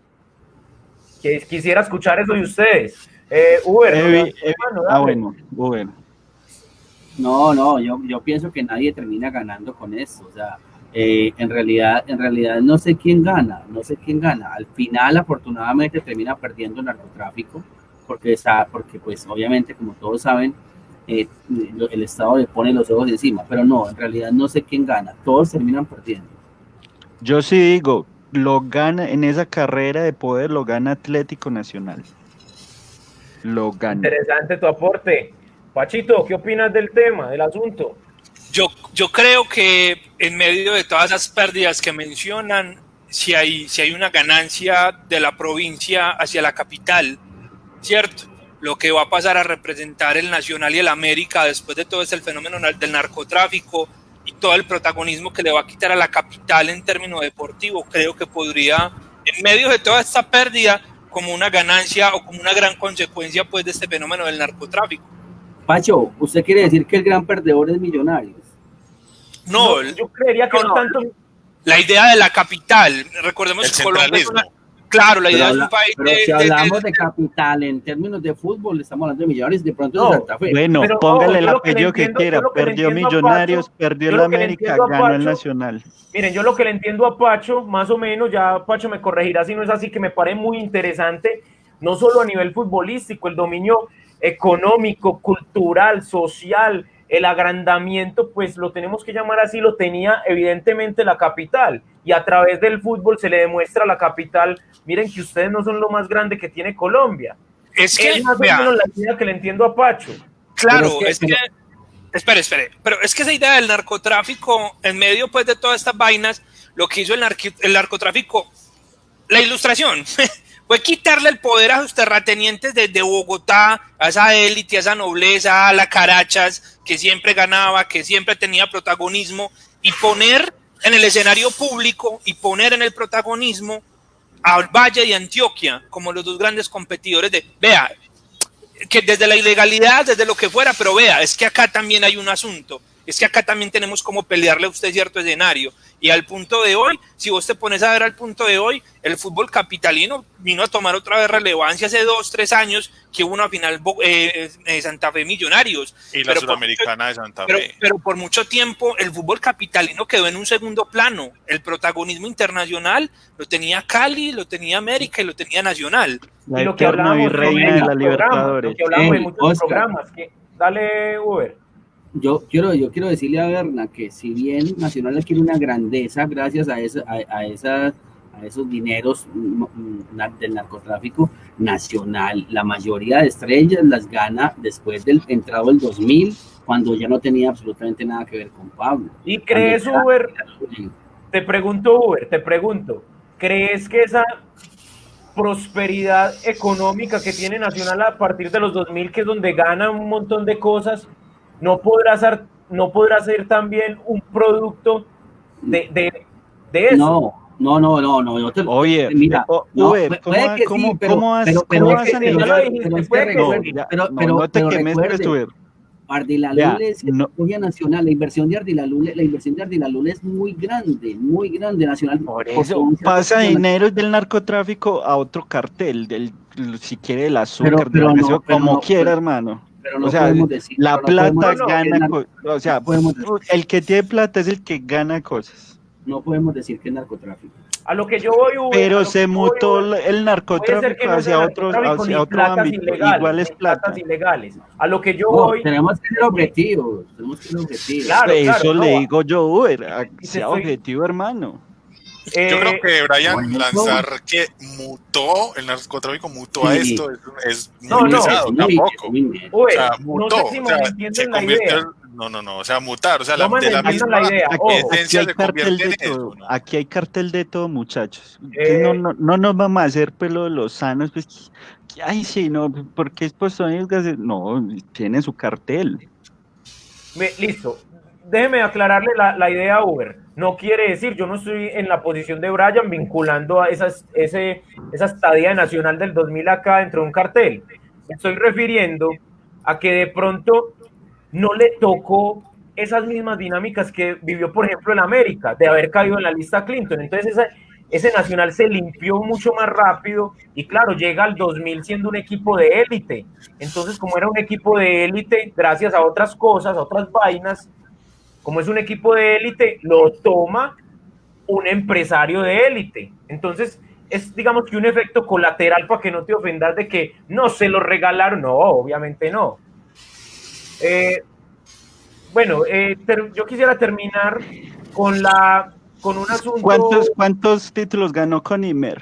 Quisiera escuchar eso de ustedes. Uber. Uber. No, yo pienso que nadie termina ganando con eso. O sea, en realidad no sé quién gana. Al final, afortunadamente, termina perdiendo el narcotráfico, porque pues obviamente, como todos saben, el Estado le pone los ojos encima, pero no, en realidad no sé quién gana. Todos terminan perdiendo. Yo sí digo, lo gana en esa carrera de poder, lo gana Atlético Nacional. Lo gana. Interesante tu aporte. Pachito, ¿qué opinas del tema, del asunto? Yo creo que en medio de todas esas pérdidas que mencionan, si hay una ganancia de la provincia hacia la capital, ¿cierto? Lo que va a pasar a representar el Nacional y el América después de todo ese fenómeno del narcotráfico y todo el protagonismo que le va a quitar a la capital en términos deportivos, creo que podría, en medio de toda esta pérdida, como una ganancia o como una gran consecuencia pues de este fenómeno del narcotráfico. Pacho, ¿usted quiere decir que el gran perdedor es Millonarios? No, yo creería que no tanto. La idea de la capital, recordemos que Colombia es una, claro, la idea es un país pero si hablamos de capital en términos de fútbol, estamos hablando de Millonarios, de pronto de Santa Fe. Bueno, pero, póngale el yo apellido que quiera, perdió Millonarios, perdió el América, ganó el Nacional. Miren, yo lo que le entiendo a Pacho, más o menos, ya Pacho me corregirá si no es así, que me parece muy interesante, no solo a nivel futbolístico, el dominio económico, cultural, social, el agrandamiento, pues lo tenemos que llamar así, lo tenía evidentemente la capital, y a través del fútbol se le demuestra a la capital, miren que ustedes no son lo más grande que tiene Colombia. Es que, más o menos la idea que le entiendo a Pacho. Claro, espere, pero es que esa idea del narcotráfico, en medio pues de todas estas vainas, lo que hizo el narcotráfico, la ilustración, fue quitarle el poder a sus terratenientes desde Bogotá, a esa élite, a esa nobleza, a la Carachas, que siempre ganaba, que siempre tenía protagonismo, y poner en el escenario público y poner en el protagonismo al Valle y Antioquia como los dos grandes competidores vea, que desde la ilegalidad, desde lo que fuera, pero vea, es que acá también hay un asunto, es que acá también tenemos como pelearle a usted cierto escenario, y al punto de hoy, si vos te pones a ver al punto de hoy, el fútbol capitalino vino a tomar otra vez relevancia hace 2-3 años, que hubo una final Santa Fe Millonarios. Y la Sudamericana de Santa Fe. Pero por mucho tiempo el fútbol capitalino quedó en un segundo plano, el protagonismo internacional lo tenía Cali, lo tenía América y lo tenía Nacional. La eterna virreina de la Libertadores. Lo que hablamos en muchos programas. Dale, Uber. Yo quiero decirle a Berna que si bien Nacional adquiere una grandeza gracias a esos dineros del narcotráfico nacional, la mayoría de estrellas las gana después del entrado del 2000, cuando ya no tenía absolutamente nada que ver con Pablo. ¿Y crees, Uber? Te pregunto, ¿crees que esa prosperidad económica que tiene Nacional a partir de los 2000, que es donde gana un montón de cosas, no podrá ser también un producto de eso? No. Oye, mira, Uber, ¿cómo vas a negar? No te quemes, Uber. Ardilalul es joya nacional. La inversión de Ardilalul es muy grande nacional. Por eso pasa dinero del narcotráfico a otro cartel, si quiere el azúcar, como quiera, hermano. Pero no o sea, podemos decir, la plata gana, o sea, el que tiene plata es el que gana cosas. No podemos decir que es narcotráfico. A lo que yo voy, pero se mutó el narcotráfico hacia otro ámbito, igual es plata. Ilegales. A lo que yo voy. Tenemos que ser objetivos. Claro, eso le digo yo, Uber, sea objetivo, hermano. Yo creo que Brian lanzar que mutó, el narcotráfico mutó a esto, es muy pesado, tampoco. O sea, mutó, no sé si se convirtió. No, o sea, mutar, o sea, de la misma esencia se convierte en eso. Aquí hay cartel de todo, muchachos. No nos vamos a hacer pelo de los sanos, pues, ay, sí, no, porque pues son ellos, no, tienen su cartel. Listo, déjeme aclararle la idea a Uber. No quiere decir, yo no estoy en la posición de Brian vinculando a esa estadía nacional del 2000 acá dentro de un cartel. Me estoy refiriendo a que de pronto no le tocó esas mismas dinámicas que vivió, por ejemplo, en América, de haber caído en la lista Clinton. Entonces ese Nacional se limpió mucho más rápido y claro, llega al 2000 siendo un equipo de élite. Entonces, como era un equipo de élite, gracias a otras cosas, a otras vainas, como es un equipo de élite, lo toma un empresario de élite. Entonces, es digamos que un efecto colateral para que no te ofendas de que no se lo regalaron. No, obviamente no. Yo quisiera terminar con un asunto. ¿Cuántos títulos ganó con Imer?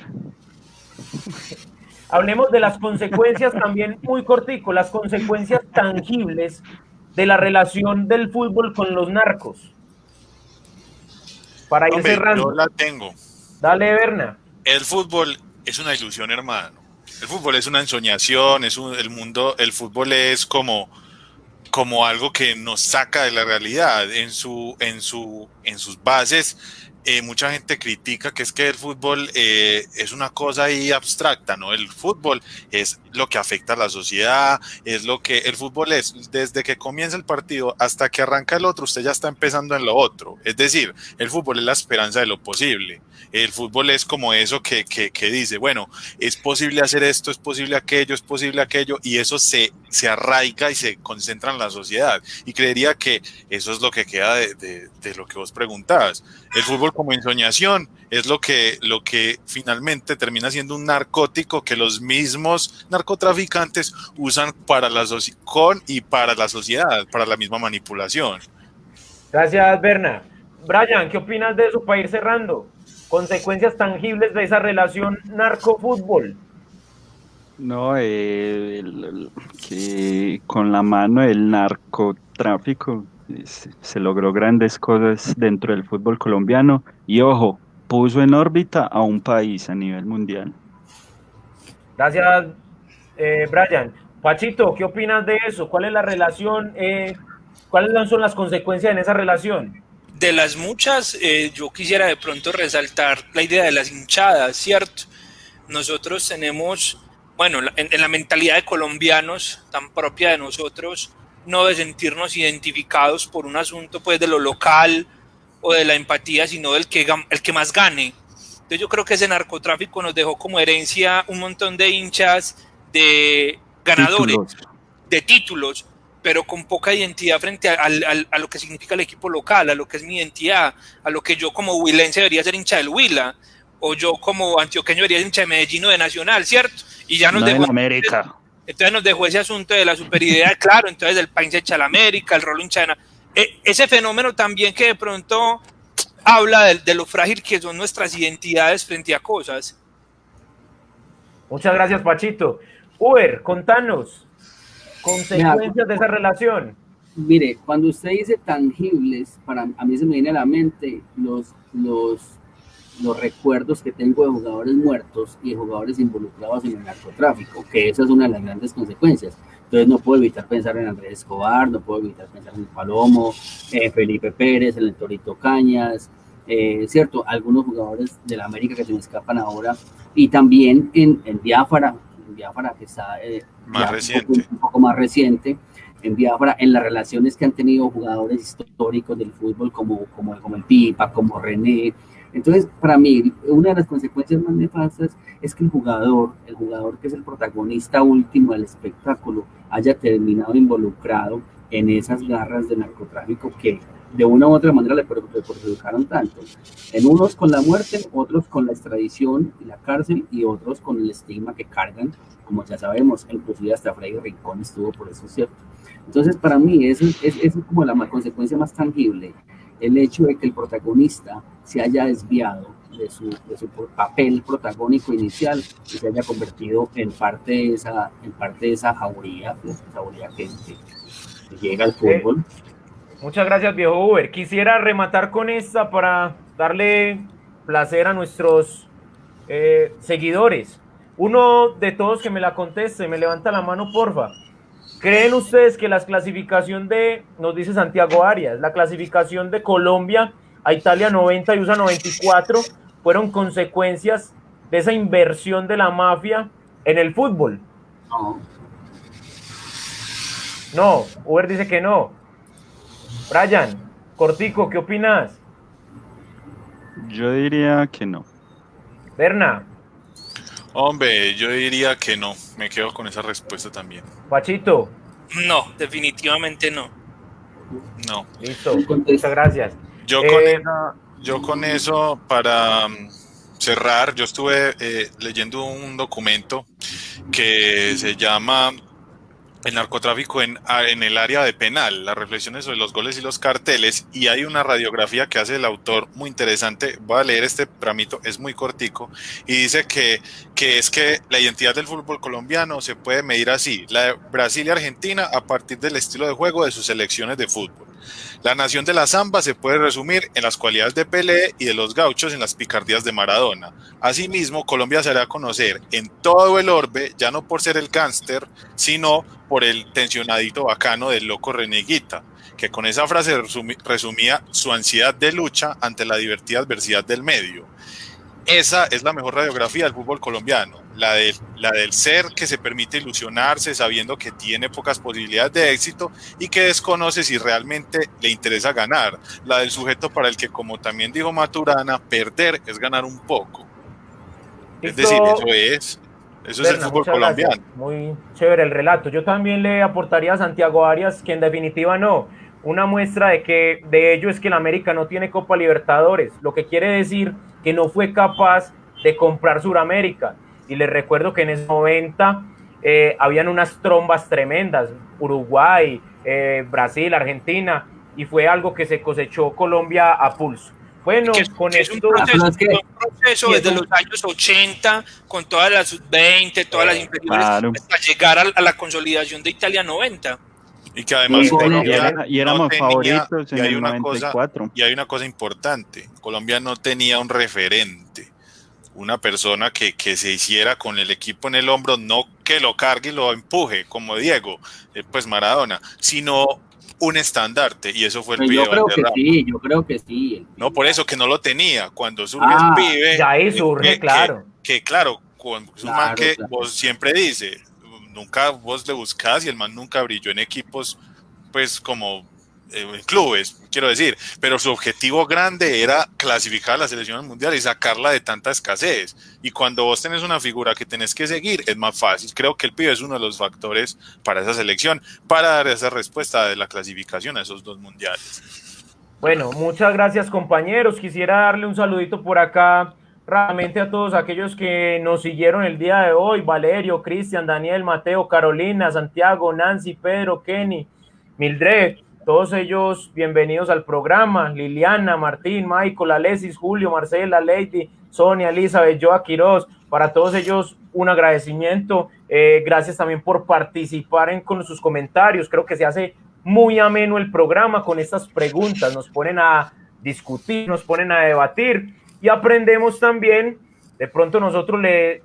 Hablemos de las consecuencias también, muy cortico, las consecuencias tangibles de la relación del fútbol con los narcos. Para ir cerrando. Yo la tengo. Dale, Berna. El fútbol es una ilusión, hermano. El fútbol es una ensoñación, el fútbol es como algo que nos saca de la realidad. En sus bases mucha gente critica que es que el fútbol es una cosa ahí abstracta, ¿no? El fútbol es lo que afecta a la sociedad, es lo que el fútbol es, desde que comienza el partido hasta que arranca el otro, usted ya está empezando en lo otro, es decir, el fútbol es la esperanza de lo posible, el fútbol es como eso que dice, bueno, es posible hacer esto, es posible aquello, y eso se arraiga y se concentra en la sociedad, y creería que eso es lo que queda de lo que vos preguntabas. El fútbol como ensoñación es lo que finalmente termina siendo un narcótico que los mismos narcotraficantes usan para para la sociedad, para la misma manipulación. Gracias, Berna. Brian, ¿qué opinas de eso para ir cerrando? Consecuencias tangibles de esa relación narco-fútbol. No, que con la mano del narcotráfico se logró grandes cosas dentro del fútbol colombiano y ojo, puso en órbita a un país a nivel mundial. Gracias, Brian. Pachito, ¿qué opinas de eso? ¿Cuál es la relación? ¿Cuáles son las consecuencias en esa relación? De las muchas, yo quisiera de pronto resaltar la idea de las hinchadas, ¿cierto? Nosotros tenemos, bueno, en la mentalidad de colombianos, tan propia de nosotros, no de sentirnos identificados por un asunto pues de lo local o de la empatía, sino el que más gane. Entonces yo creo que ese narcotráfico nos dejó como herencia un montón de hinchas, de ganadores, de títulos, pero con poca identidad frente a lo que significa el equipo local, a lo que es mi identidad, a lo que yo como huilense debería ser hincha del Huila, o yo como antioqueño debería ser hincha de Medellín o de Nacional, ¿cierto? Y ya nos dejó América. Entonces nos dejó ese asunto de la superidea, claro, entonces el país echa a la América, el rolo hincha ese fenómeno también que de pronto habla de lo frágil que son nuestras identidades frente a cosas. Muchas gracias, Pachito. Uber, contanos consecuencias de esa relación. Mire, cuando usted dice tangibles, a mí se me viene a la mente los recuerdos que tengo de jugadores muertos y de jugadores involucrados en el narcotráfico, que esa es una de las grandes consecuencias. Entonces no puedo evitar pensar en Andrés Escobar, no puedo evitar pensar en el Palomo, Felipe Pérez, en el Torito Cañas, cierto, algunos jugadores de la América que se me escapan ahora, y también en Biafara que está más reciente. Un poco más reciente, en Biafara, en las relaciones que han tenido jugadores históricos del fútbol como el Pipa, como René. Entonces, para mí, una de las consecuencias más nefastas es que el jugador que es el protagonista último del espectáculo, haya terminado involucrado en esas garras de narcotráfico que de una u otra manera le perjudicaron tanto. En unos con la muerte, otros con la extradición y la cárcel, y otros con el estigma que cargan, como ya sabemos, inclusive hasta Freddy Rincón estuvo por eso, ¿cierto? Entonces, para mí, eso es como la consecuencia más tangible, el hecho de que el protagonista se haya desviado de su papel protagónico inicial y se haya convertido en parte de esa jauría, que llega al fútbol. Muchas gracias, viejo Uber. Quisiera rematar con esta para darle placer a nuestros seguidores. Uno de todos que me la conteste, me levanta la mano, porfa. ¿Creen ustedes que la clasificación nos dice Santiago Arias, la clasificación de Colombia a Italia 90 y USA 94 fueron consecuencias de esa inversión de la mafia en el fútbol? No, Uber dice que no. Brian, cortico, ¿qué opinas? Yo diría que no. Berna. Hombre, yo diría que no. Me quedo con esa respuesta también. Pachito. No, definitivamente no. No. Listo, muchas gracias. Yo con eso, para cerrar, yo estuve leyendo un documento que se llama El narcotráfico en el área de penal, las reflexiones sobre los goles y los carteles, y hay una radiografía que hace el autor muy interesante. Voy a leer este tramito, es muy cortico, y dice que es que la identidad del fútbol colombiano se puede medir así: la de Brasil y Argentina a partir del estilo de juego de sus selecciones de fútbol. La nación de la samba se puede resumir en las cualidades de Pelé y de los gauchos en las picardías de Maradona. Asimismo, Colombia se hará conocer en todo el orbe, ya no por ser el gángster, sino por el tensionadito bacano del loco Reneguita, que con esa frase resumía su ansiedad de lucha ante la divertida adversidad del medio. Esa es la mejor radiografía del fútbol colombiano, la del ser que se permite ilusionarse sabiendo que tiene pocas posibilidades de éxito y que desconoce si realmente le interesa ganar, la del sujeto para el que, como también dijo Maturana, perder es ganar un poco. Es decir, eso es el fútbol colombiano. Gracias. Muy chévere el relato. Yo también le aportaría a Santiago Arias que en definitiva no. Una muestra de ello es que el América no tiene Copa Libertadores, lo que quiere decir que no fue capaz de comprar Suramérica. Y les recuerdo que en ese 90 habían unas trombas tremendas, Uruguay, Brasil, Argentina, y fue algo que se cosechó Colombia a pulso. Bueno, con esto... un proceso desde los años 80, con todas las sub-20, todas las inferiores, hasta llegar a la consolidación de Italia 90. Y que además Colombia éramos favoritos en y hay el 94. Y hay una cosa importante, Colombia no tenía un referente, una persona que se hiciera con el equipo en el hombro, no que lo cargue y lo empuje como Diego, pues Maradona, sino un estandarte, y eso fue el pibe. Yo creo que sí. No, por eso que no lo tenía, cuando surge el pibe. Ya ahí surge, claro. Que claro, con un man que vos siempre dice, nunca vos le buscás y el man nunca brilló en equipos, pues como en clubes, quiero decir, pero su objetivo grande era clasificar a la selección mundial y sacarla de tanta escasez. Y cuando vos tenés una figura que tenés que seguir, es más fácil. Creo que el pibe es uno de los factores para esa selección, para dar esa respuesta de la clasificación a esos 2 mundiales. Bueno, muchas gracias, compañeros. Quisiera darle un saludito por acá rápidamente a todos aquellos que nos siguieron el día de hoy: Valerio, Cristian, Daniel, Mateo, Carolina, Santiago, Nancy, Pedro, Kenny, Mildred, todos ellos bienvenidos al programa. Liliana, Martín, Michael, Alexis, Julio, Marcela, Lady, Sonia, Elizabeth, Joa, Quiroz, para todos ellos un agradecimiento. Gracias también por participar con sus comentarios. Creo que se hace muy ameno el programa con estas preguntas, nos ponen a discutir, nos ponen a debatir y aprendemos también. De pronto nosotros le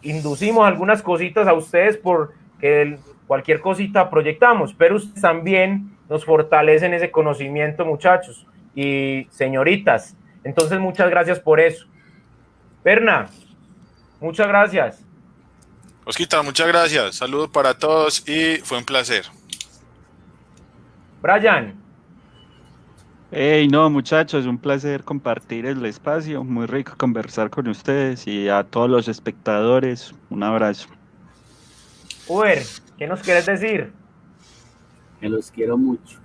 inducimos algunas cositas a ustedes porque cualquier cosita proyectamos, pero ustedes también nos fortalecen ese conocimiento, muchachos y señoritas. Entonces, muchas gracias por eso. Berna, muchas gracias. Osquita, muchas gracias. Saludos para todos y fue un placer. Brian. Hey, no, muchachos, un placer compartir el espacio, muy rico conversar con ustedes y a todos los espectadores, un abrazo. Uber, ¿qué nos quieres decir? Que los quiero mucho.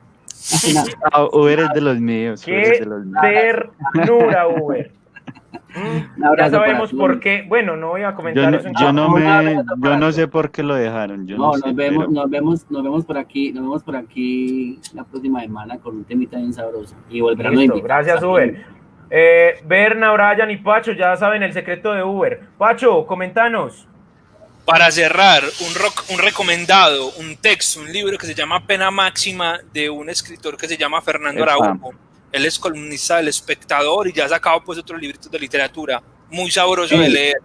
Uber es de los míos. Qué ternura, Uber. Ya sabemos por qué. Bueno, no voy a comentar eso. Yo no sé por qué lo dejaron. Nos vemos por aquí la próxima semana con un temita bien sabroso. Y volverán a invitar. Gracias, Uber. Berna, Brian y Pacho, ya saben el secreto de Uber. Pacho, comentanos. Para cerrar, un recomendado, un texto, un libro que se llama Pena Máxima, de un escritor que se llama Fernando Araújo. Él es columnista del Espectador y ya ha sacado pues otros libritos de literatura muy sabroso de leer.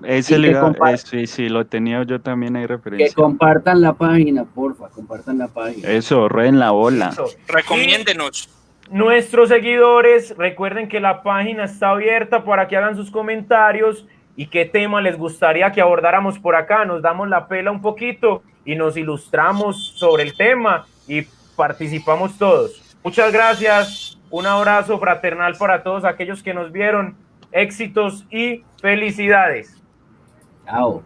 Ese libro, sí, lo tenía yo también ahí referencia. Que compartan la página, porfa, compartan la página. Eso, rueden la bola. Eso. Recomiéndenos. Nuestros seguidores, recuerden que la página está abierta para que hagan sus comentarios y qué tema les gustaría que abordáramos por acá. Nos damos la pela un poquito y nos ilustramos sobre el tema y participamos todos. Muchas gracias. Un abrazo fraternal para todos aquellos que nos vieron. Éxitos y felicidades. Chao.